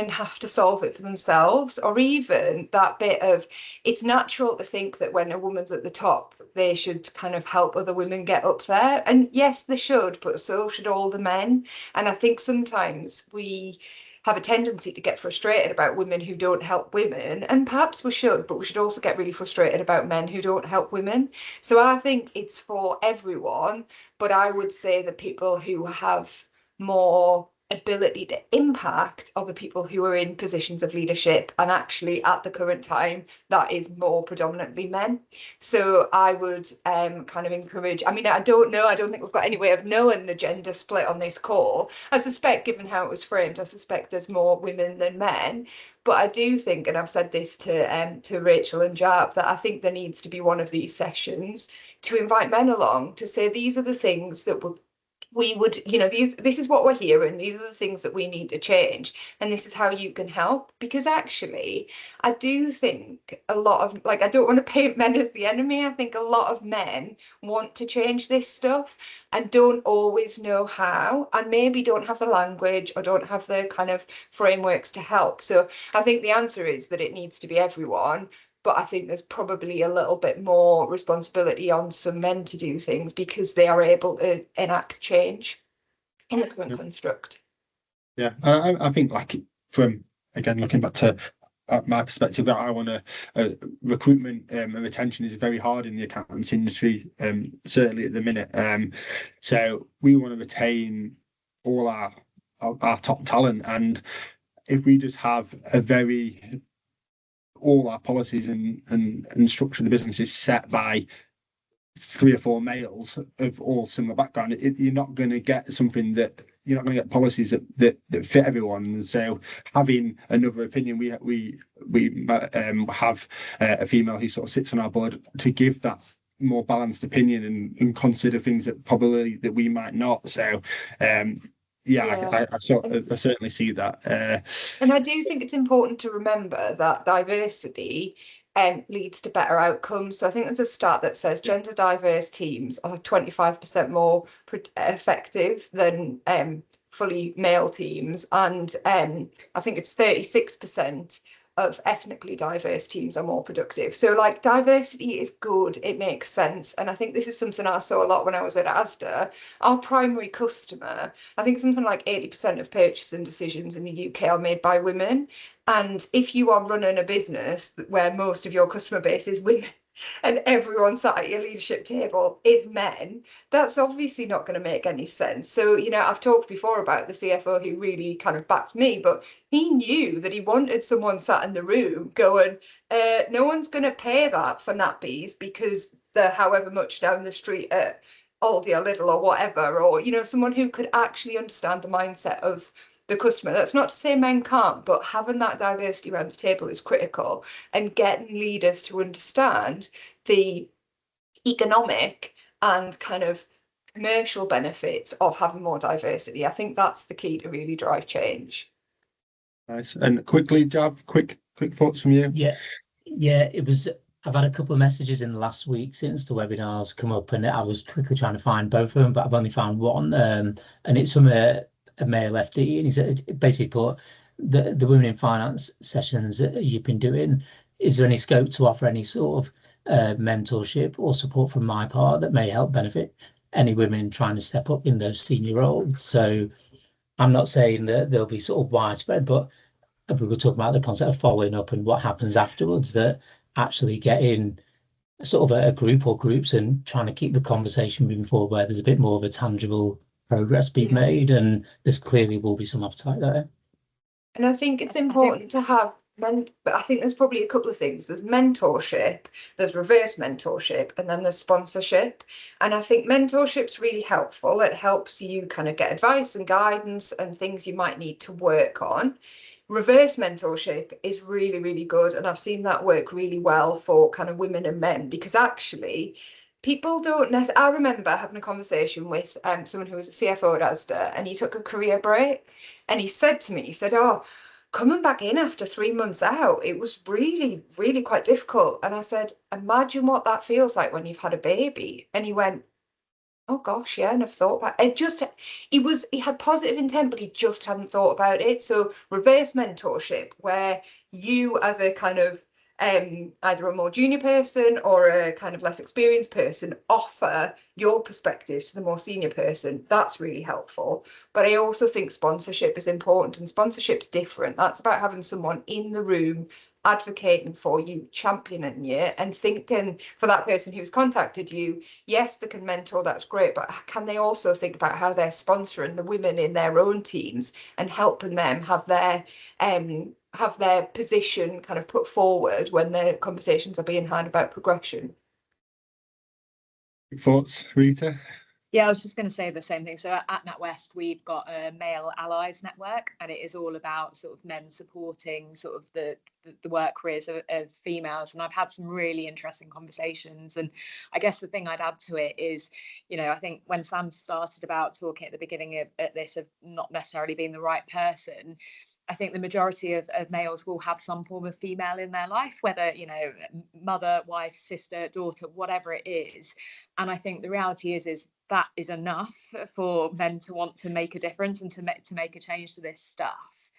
have to solve it for themselves, or even that bit of, it's natural to think that when a woman's at the top, they should kind of help other women get up there. And yes, they should, but so should all the men. And I think sometimes we have a tendency to get frustrated about women who don't help women, and perhaps we should, but we should also get really frustrated about men who don't help women. So I think it's for everyone, but I would say the people who have more ability to impact are the people who are in positions of leadership, and actually at the current time that is more predominantly men. So I would kind of encourage, I mean, I don't think we've got any way of knowing the gender split on this call. I suspect, given how it was framed, I suspect there's more women than men. But I do think, and I've said this to Rachel and Jav, that I think there needs to be one of these sessions to invite men along, to say these are the things that we would, this is what we're hearing, these are the things that we need to change, and this is how you can help. Because actually, I do think a lot of, like, I don't want to paint men as the enemy. I think a lot of men want to change this stuff and don't always know how, and maybe don't have the language or don't have the kind of frameworks to help. So I think the answer is that it needs to be everyone. But I think there's probably a little bit more responsibility on some men to do things because they are able to enact change in the current construct. Yeah, I think, like, from, again, looking back to my perspective, that I want to recruitment and retention is very hard in the accountancy industry, certainly at the minute. So we want to retain all our top talent, and if we just have all our policies and structure of the business is set by 3 or 4 males of all similar background, you're not going to get something that you're not going to get policies that fit everyone. So having another opinion, we have a female who sort of sits on our board to give that more balanced opinion and consider things that we might not. So I certainly see that. And I do think it's important to remember that diversity leads to better outcomes. So I think there's a stat that says gender diverse teams are 25% more effective than fully male teams, and I think it's 36% of ethnically diverse teams are more productive. So, like, diversity is good, it makes sense. And I think this is something I saw a lot when I was at Asda. Our primary customer, I think something like 80% of purchasing decisions in the UK are made by women. And if you are running a business where most of your customer base is women, and everyone sat at your leadership table is men, that's obviously not going to make any sense. So, I've talked before about the CFO who really kind of backed me, but he knew that he wanted someone sat in the room going, no one's going to pay that for nappies because they're however much down the street at Aldi or Lidl or whatever, or, someone who could actually understand the mindset of the customer. That's not to say men can't, but having that diversity around the table is critical, and getting leaders to understand the economic and kind of commercial benefits of having more diversity. I think that's the key to really drive change. Nice. And quickly, Jav, quick thoughts from you. Yeah, it was. I've had a couple of messages in the last week since the webinars come up, and I was quickly trying to find both of them, but I've only found one, and it's from a male FD, and he said, basically put, the women in finance sessions that you've been doing, is there any scope to offer any sort of mentorship or support from my part that may help benefit any women trying to step up in those senior roles? So I'm not saying that there'll be sort of widespread, but we were talking about the concept of following up and what happens afterwards, that actually getting sort of a group or groups and trying to keep the conversation moving forward where there's a bit more of a tangible progress being made, and there's clearly will be some appetite there. And I think it's important to have but I think there's probably a couple of things. There's mentorship, there's reverse mentorship, and then there's sponsorship. And I think mentorship's really helpful. It helps you kind of get advice and guidance and things you might need to work on. Reverse mentorship is really, really good. And I've seen that work really well for kind of women and men, because actually people don't I remember having a conversation with someone who was a CFO at Asda, and he took a career break, and he said to me, he said, oh, coming back in after 3 months out, it was really, really quite difficult. And I said, imagine what that feels like when you've had a baby. And he went, oh gosh, yeah, I never thought about it. He had positive intent, but he just hadn't thought about it. So reverse mentorship, where you as a kind of either a more junior person or a kind of less experienced person offer your perspective to the more senior person, that's really helpful. But I also think sponsorship is important, and sponsorship's different. That's about having someone in the room advocating for you, championing you, and thinking for that person who's contacted you, yes, they can mentor, that's great, but can they also think about how they're sponsoring the women in their own teams and helping them have their position kind of put forward when their conversations are being had about progression. Thoughts, Rita? Yeah, I was just going to say the same thing. So at NatWest, we've got a male allies network, and it is all about sort of men supporting sort of the work careers of females. And I've had some really interesting conversations. And I guess the thing I'd add to it is, I think when Sam started about talking at the beginning of this of not necessarily being the right person, I think the majority of males will have some form of female in their life, whether, mother, wife, sister, daughter, whatever it is. And I think the reality is that is enough for men to want to make a difference and to make a change to this stuff.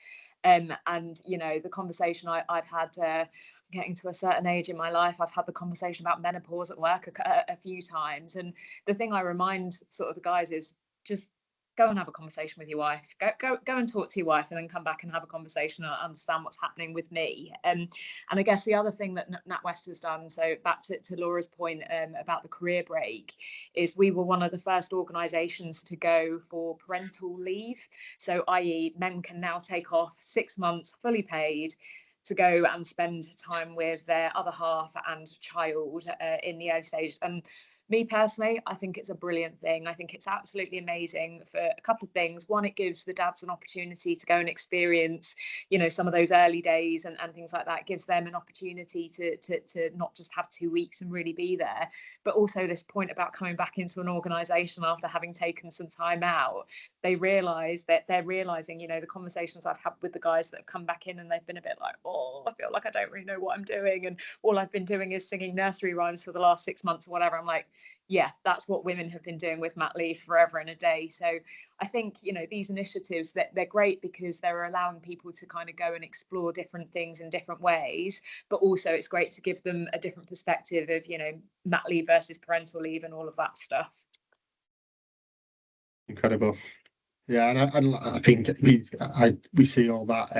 And, the conversation I've had getting to a certain age in my life, I've had the conversation about menopause at work a few times. And the thing I remind sort of the guys is just go and have a conversation with your wife. Go and talk to your wife, and then come back and have a conversation and understand what's happening with me. And I guess the other thing that NatWest has done, so back to Laura's point about the career break, is we were one of the first organisations to go for parental leave. So i.e. men can now take off 6 months fully paid to go and spend time with their other half and child in the early stages. And me personally, I think it's a brilliant thing. I think it's absolutely amazing for a couple of things. One, it gives the dads an opportunity to go and experience, some of those early days and things like that. It gives them an opportunity to not just have 2 weeks and really be there, but also this point about coming back into an organisation after having taken some time out. They realise that they're realising, the conversations I've had with the guys that have come back in, and they've been a bit like, oh, I feel like I don't really know what I'm doing, and all I've been doing is singing nursery rhymes for the last 6 months or whatever. I'm like, yeah, that's what women have been doing with mat leave forever and a day. So I think, these initiatives, that they're great because they're allowing people to kind of go and explore different things in different ways. But also it's great to give them a different perspective of, mat leave versus parental leave and all of that stuff. Incredible. Yeah, and I think we see all that.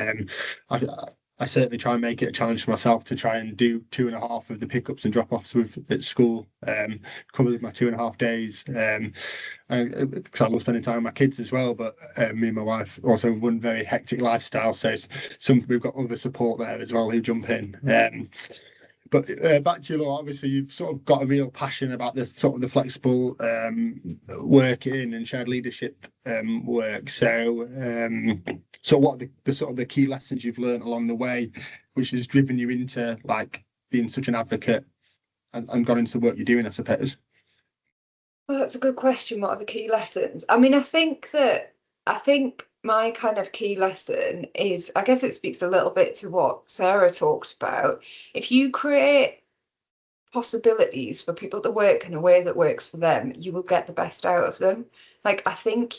I certainly try and make it a challenge for myself to try and do 2.5 of the pickups and drop-offs at school, cover my 2.5 days, because I love spending time with my kids as well. But me and my wife also run very hectic lifestyle, so we've got other support there as well who jump in. But back to you, Laura, obviously you've sort of got a real passion about the sort of the flexible working and shared leadership work. So what are the sort of the key lessons you've learned along the way, which has driven you into like being such an advocate and got into the work you're doing, I suppose? Well, that's a good question. What are the key lessons? I mean, I think my kind of key lesson is, I guess it speaks a little bit to what Sarah talked about. If you create possibilities for people to work in a way that works for them, you will get the best out of them. Like, I think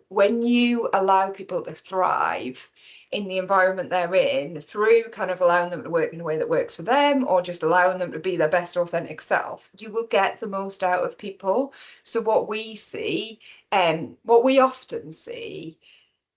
when you allow people to thrive in the environment they're in, through kind of allowing them to work in a way that works for them, or just allowing them to be their best authentic self, you will get the most out of people. So what we often see,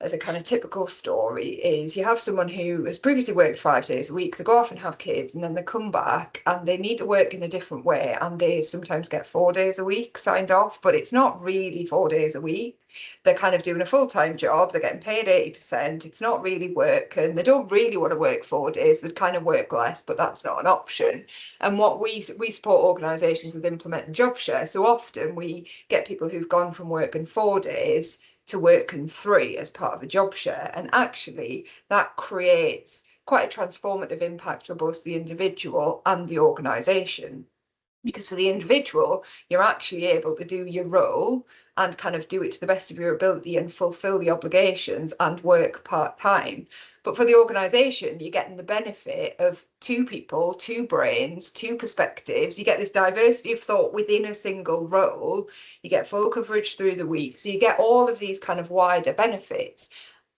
as a kind of typical story is you have someone who has previously worked 5 days a week, they go off and have kids, and then they come back and they need to work in a different way, and they sometimes get 4 days a week signed off, but it's not really 4 days a week. They're kind of doing a full-time job, they're getting paid 80%, it's not really work, and they don't really want to work 4 days, they'd kind of work less, but that's not an option. And what we support organisations with implementing job share, so often we get people who've gone from working 4 days to working 3 as part of a job share, and actually that creates quite a transformative impact for both the individual and the organisation. Because for the individual, you're actually able to do your role and kind of do it to the best of your ability and fulfill the obligations and work part-time. But for the organisation, you're getting the benefit of 2 people, 2 brains, 2 perspectives. You get this diversity of thought within a single role. You get full coverage through the week. So you get all of these kind of wider benefits.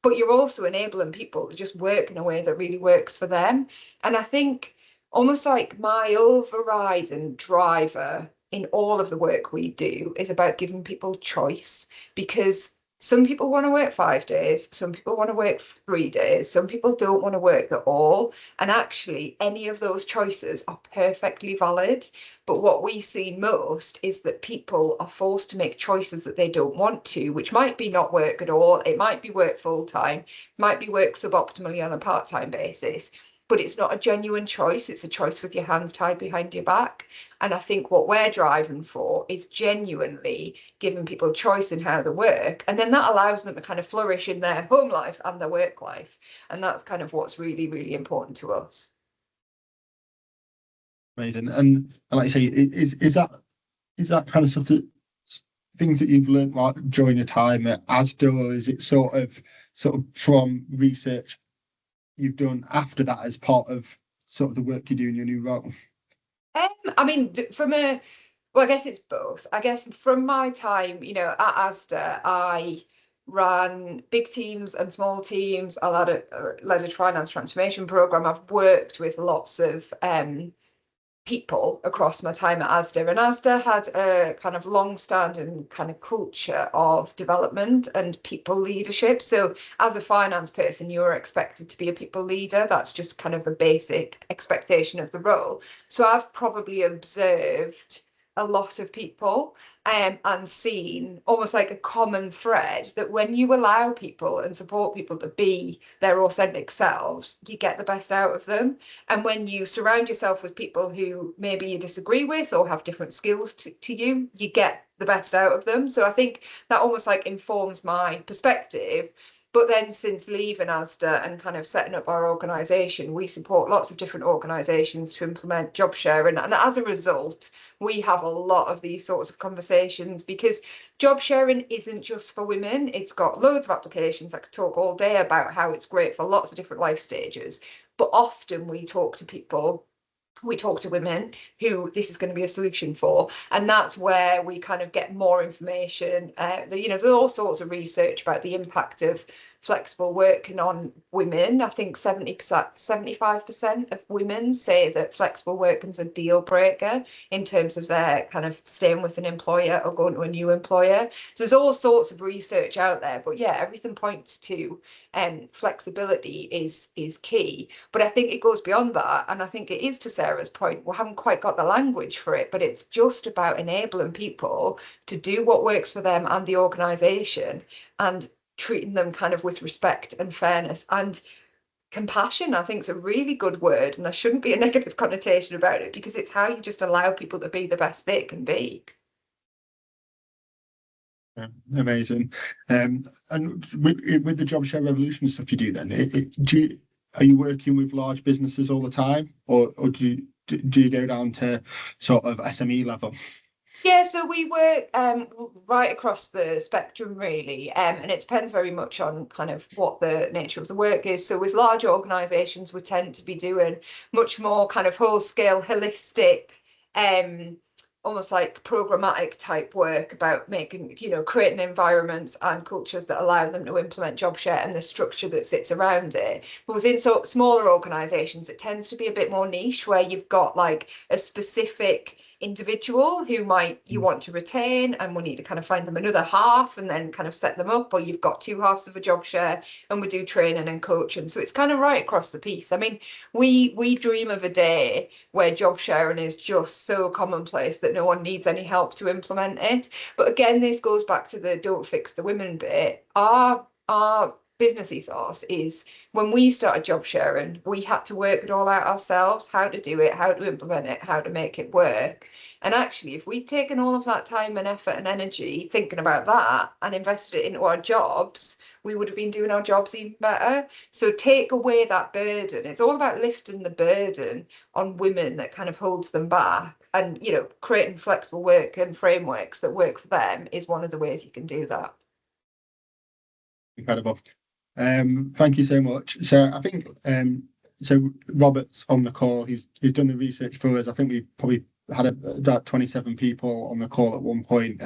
But you're also enabling people to just work in a way that really works for them. And I think almost like my overriding driver in all of the work we do is about giving people choice, because some people want to work 5 days, some people want to work 3 days, some people don't want to work at all. And actually, any of those choices are perfectly valid. But what we see most is that people are forced to make choices that they don't want to, which might be not work at all, it might be work full-time, might be work suboptimally on a part-time basis. But it's not a genuine choice, it's a choice with your hands tied behind your back. And I think what we're driving for is genuinely giving people choice in how they work. And then that allows them to kind of flourish in their home life and their work life. And that's kind of what's really, really important to us. Amazing. And like you say, is that kind of stuff that things that you've learned like during your time at Asda, or is it sort of from research you've done after that as part of sort of the work you do in your new role? I mean, well, I guess it's both. I guess from my time, at Asda, I ran big teams and small teams. I led a finance transformation program. I've worked with lots of people across my time at Asda, and Asda had a kind of long-standing kind of culture of development and people leadership. So as a finance person, you're expected to be a people leader. That's just kind of a basic expectation of the role. So I've probably observed a lot of people and seen almost like a common thread that when you allow people and support people to be their authentic selves, you get the best out of them. And when you surround yourself with people who maybe you disagree with or have different skills to you, you get the best out of them. So I think that almost like informs my perspective. But then since leaving Asda and kind of setting up our organisation, we support lots of different organisations to implement job sharing. And as a result, we have a lot of these sorts of conversations, because job sharing isn't just for women. It's got loads of applications. I could talk all day about how it's great for lots of different life stages. But often we talk to women who this is going to be a solution for, and that's where we kind of get more information. There's all sorts of research about the impact of flexible working on women. I think 75% of women say that flexible working is a deal breaker in terms of their kind of staying with an employer or going to a new employer. So there's all sorts of research out there, but yeah, everything points to flexibility is key. But I think it goes beyond that, and I think it is, to Sarah's point, we haven't quite got the language for it, but it's just about enabling people to do what works for them and the organisation, and treating them kind of with respect and fairness and compassion. I think it's a really good word, and there shouldn't be a negative connotation about it, because it's how you just allow people to be the best they can be. Amazing. And with the job share revolution stuff you do, then are you working with large businesses all the time, or do you go down to sort of SME level? Yeah, so we work right across the spectrum, really, and it depends very much on kind of what the nature of the work is. So with large organisations, we tend to be doing much more kind of whole-scale, holistic, almost like programmatic type work about making, creating environments and cultures that allow them to implement job share and the structure that sits around it. But within smaller organisations, it tends to be a bit more niche, where you've got like a specific individual who might you want to retain, and we need to kind of find them another half and then kind of set them up, or you've got two halves of a job share and we do training and coaching. So it's kind of right across the piece. I mean, we dream of a day where job sharing is just so commonplace that no one needs any help to implement it. But again, this goes back to the don't fix the women bit. Our business ethos is, when we started job sharing, we had to work it all out ourselves, how to do it, how to implement it, how to make it work. And actually, if we'd taken all of that time and effort and energy thinking about that and invested it into our jobs, we would have been doing our jobs even better. So take away that burden. It's all about lifting the burden on women that kind of holds them back. And, you know, creating flexible work and frameworks that work for them is one of the ways you can do that. Incredible. Thank you so much. So I think so Robert's on the call. He's done the research for us. I think we probably had about 27 people on the call at one point,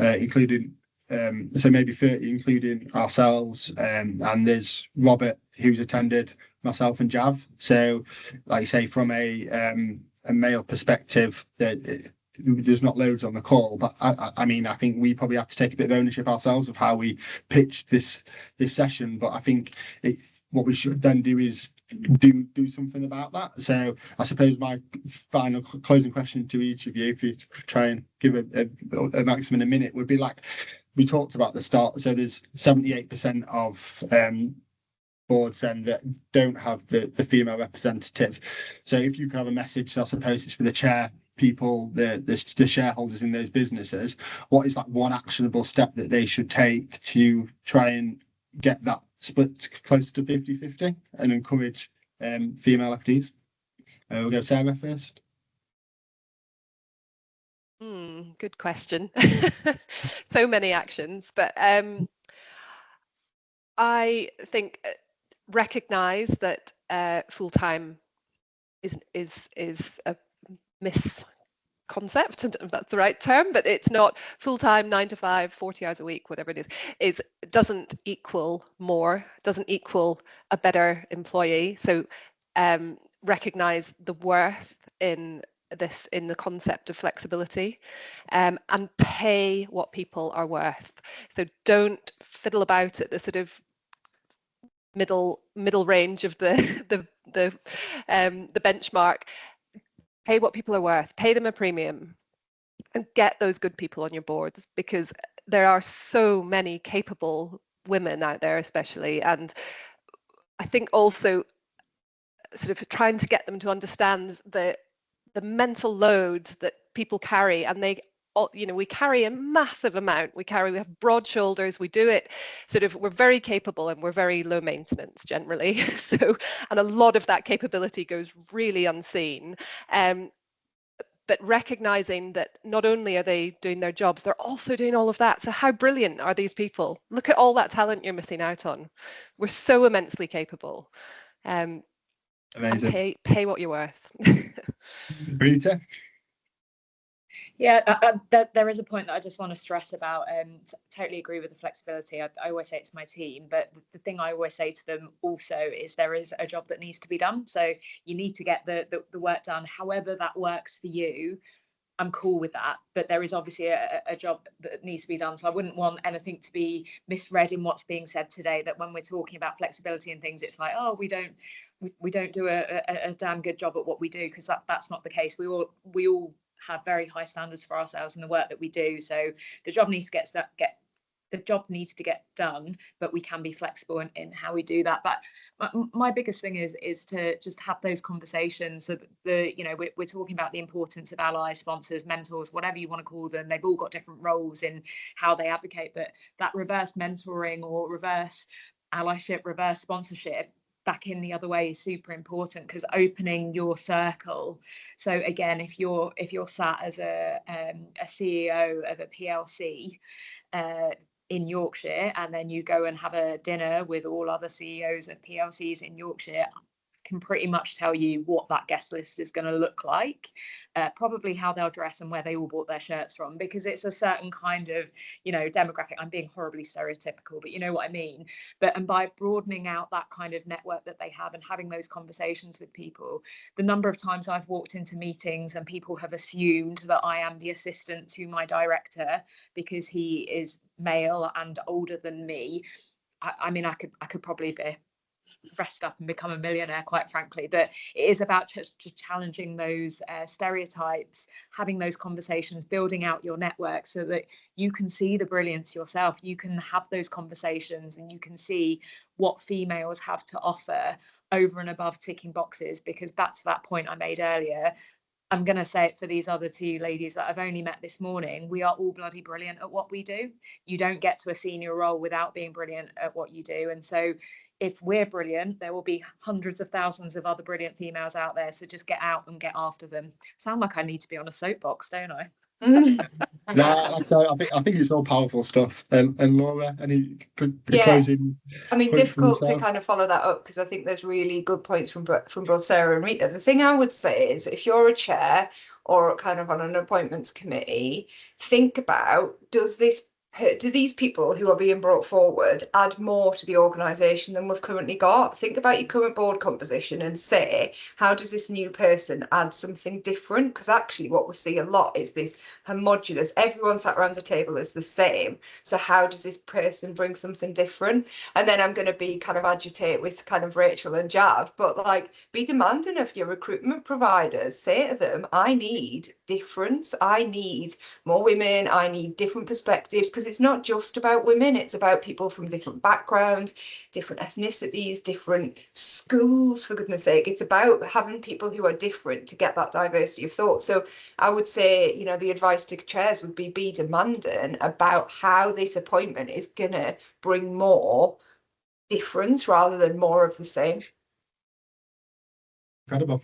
including so maybe 30, including ourselves. And there's Robert, who's attended, myself and Jav. So, like you say, from a male perspective, that there's not loads on the call, but I mean, I think we probably have to take a bit of ownership ourselves of how we pitched this session. But I think what we should then do is do something about that. So I suppose my final closing question to each of you, if you try and give a maximum a minute, would be like we talked about at the start. So there's 78% of boards then that don't have the female representative. So if you can have a message, I suppose it's for the chair people, the shareholders in those businesses, what is that one actionable step that they should take to try and get that split close to 50-50 and encourage female FDs? We'll go Sarah first. Good question. So many actions, but I think recognise that full-time is a misconcept, and if that's the right term, but it's not full-time, 9 to 5, 40 hours a week, whatever it is doesn't equal more, doesn't equal a better employee. So recognise the worth in the concept of flexibility, and pay what people are worth. So don't fiddle about at the sort of middle range of the benchmark. Pay what people are worth, pay them a premium, and get those good people on your boards, because there are so many capable women out there, especially. And I think also sort of trying to get them to understand the mental load that people carry, and we carry a massive amount. We have broad shoulders. We do it we're very capable, and we're very low maintenance generally. So, and a lot of that capability goes really unseen. But recognizing that not only are they doing their jobs, they're also doing all of that. So how brilliant are these people? Look at all that talent you're missing out on. We're so immensely capable. Amazing. Pay what you're worth. Rita? Yeah, there is a point that I just want to stress about. Totally agree with the flexibility. I always say it to my team, but the thing I always say to them also is there is a job that needs to be done. So you need to get the work done. However that works for you, I'm cool with that. But there is obviously a job that needs to be done. So I wouldn't want anything to be misread in what's being said today, that when we're talking about flexibility and things, it's like, oh, we don't do a damn good job at what we do, because that's not the case. We all have very high standards for ourselves in the work that we do. So the job needs to get done, but we can be flexible in how we do that. But my biggest thing is to just have those conversations. So we're talking about the importance of allies, sponsors, mentors, whatever you want to call them. They've all got different roles in how they advocate, but that reverse mentoring or reverse allyship, reverse sponsorship back in the other way is super important, because opening your circle. So again, if you're sat as a CEO of a PLC in Yorkshire, and then you go and have a dinner with all other CEOs of PLCs in Yorkshire, can pretty much tell you what that guest list is going to look like, probably how they'll dress and where they all bought their shirts from, because it's a certain kind of, you know, demographic. I'm being horribly stereotypical, but you know what I mean. And by broadening out that kind of network that they have and having those conversations with people, the number of times I've walked into meetings and people have assumed that I am the assistant to my director because he is male and older than me. I mean, I could probably be rest up and become a millionaire, quite frankly. But it is about just challenging those stereotypes, having those conversations, building out your network so that you can see the brilliance yourself. You can have those conversations and you can see what females have to offer over and above ticking boxes, because back to that point I made earlier, I'm going to say it for these other two ladies that I've only met this morning, we are all bloody brilliant at what we do. You don't get to a senior role without being brilliant at what you do. And so if we're brilliant, there will be hundreds of thousands of other brilliant females out there. So just get out and get after them. Sound like I need to be on a soapbox, don't I? No, so I think it's all powerful stuff. And Laura, any closing? I mean, difficult to kind of follow that up because I think there's really good points from both Sarah and Rita. The thing I would say is, if you're a chair or kind of on an appointments committee, think about, do these people who are being brought forward add more to the organisation than we've currently got? Think about your current board composition and say, how does this new person add something different? Because actually what we see a lot is this homogenous, everyone sat around the table is the same. So how does this person bring something different? And then I'm going to be kind of agitate with kind of Rachel and Jav, but like, be demanding of your recruitment providers. Say to them, I need difference. I need more women. I need different perspectives, because it's not just about women, it's about people from different backgrounds, different ethnicities, different schools, for goodness sake. It's about having people who are different to get that diversity of thought. So I would say, you know, the advice to chairs would be demanding about how this appointment is going to bring more difference rather than more of the same. Incredible.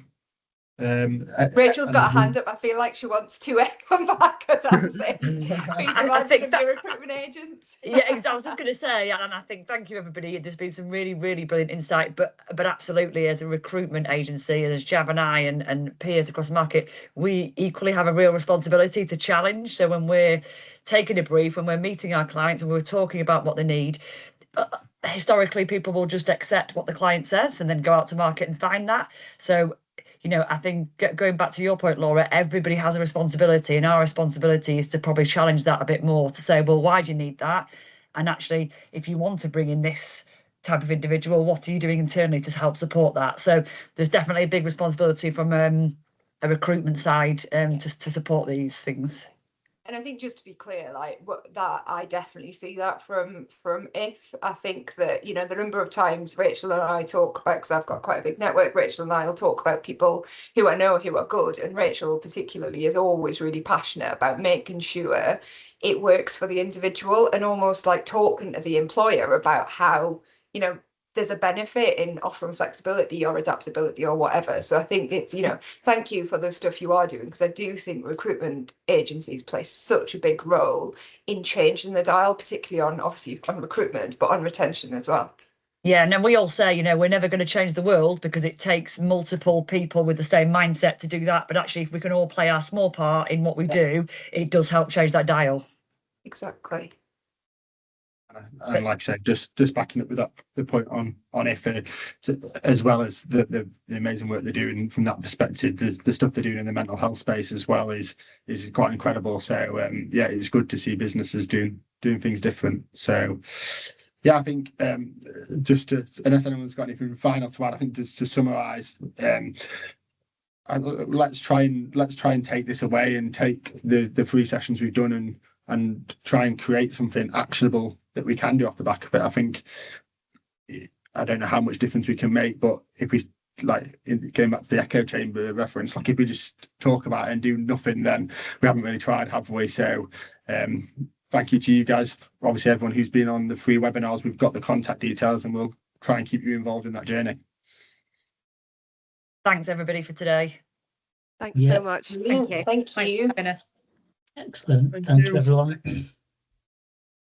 Rachel's got a hand up. I feel like she wants to come back as I'm saying. I think that recruitment agents. Yeah, I was just going to say, and I think thank you everybody. There's been some really, really brilliant insight. But absolutely, as a recruitment agency, as Jav and I and peers across the market, we equally have a real responsibility to challenge. So when we're taking a brief, when we're meeting our clients and we're talking about what they need, historically people will just accept what the client says and then go out to market and find that. So, you know, I think going back to your point, Laura, everybody has a responsibility, and our responsibility is to probably challenge that a bit more, to say, well, why do you need that? And actually, if you want to bring in this type of individual, what are you doing internally to help support that? So there's definitely a big responsibility from a recruitment side to support these things. And I think, just to be clear, like that, I definitely see that from IF. I think that, you know, the number of times Rachel and I talk about, because I've got quite a big network, Rachel and I will talk about people who I know who are good, and Rachel particularly is always really passionate about making sure it works for the individual, and almost like talking to the employer about how, you know, there's a benefit in offering flexibility or adaptability or whatever. So I think it's, you know, thank you for the stuff you are doing, because I do think recruitment agencies play such a big role in changing the dial, particularly on, obviously, on recruitment, but on retention as well. Yeah, and then we all say, you know, we're never going to change the world because it takes multiple people with the same mindset to do that. But actually, if we can all play our small part in what we do, it does help change that dial. Exactly. And like I said, just backing up with that, the point on IF, as well as the amazing work they're doing from that perspective, the stuff they're doing in the mental health space as well is quite incredible. So yeah, it's good to see businesses doing things different. So yeah, I think just to, unless anyone's got anything final to add, I think just to summarise, let's try and take this away and take the 3 sessions we've done and try and create something actionable that we can do off the back of it. I think, I don't know how much difference we can make, but if we, like, going back to the echo chamber reference, like if we just talk about it and do nothing, then we haven't really tried, have we? So thank you to you guys. Obviously, everyone who's been on the 3 webinars, we've got the contact details, and we'll try and keep you involved in that journey. Thanks everybody for today. Thanks so much. Thank you. Thank you. Thanks for having us. Excellent. Thank you, everyone.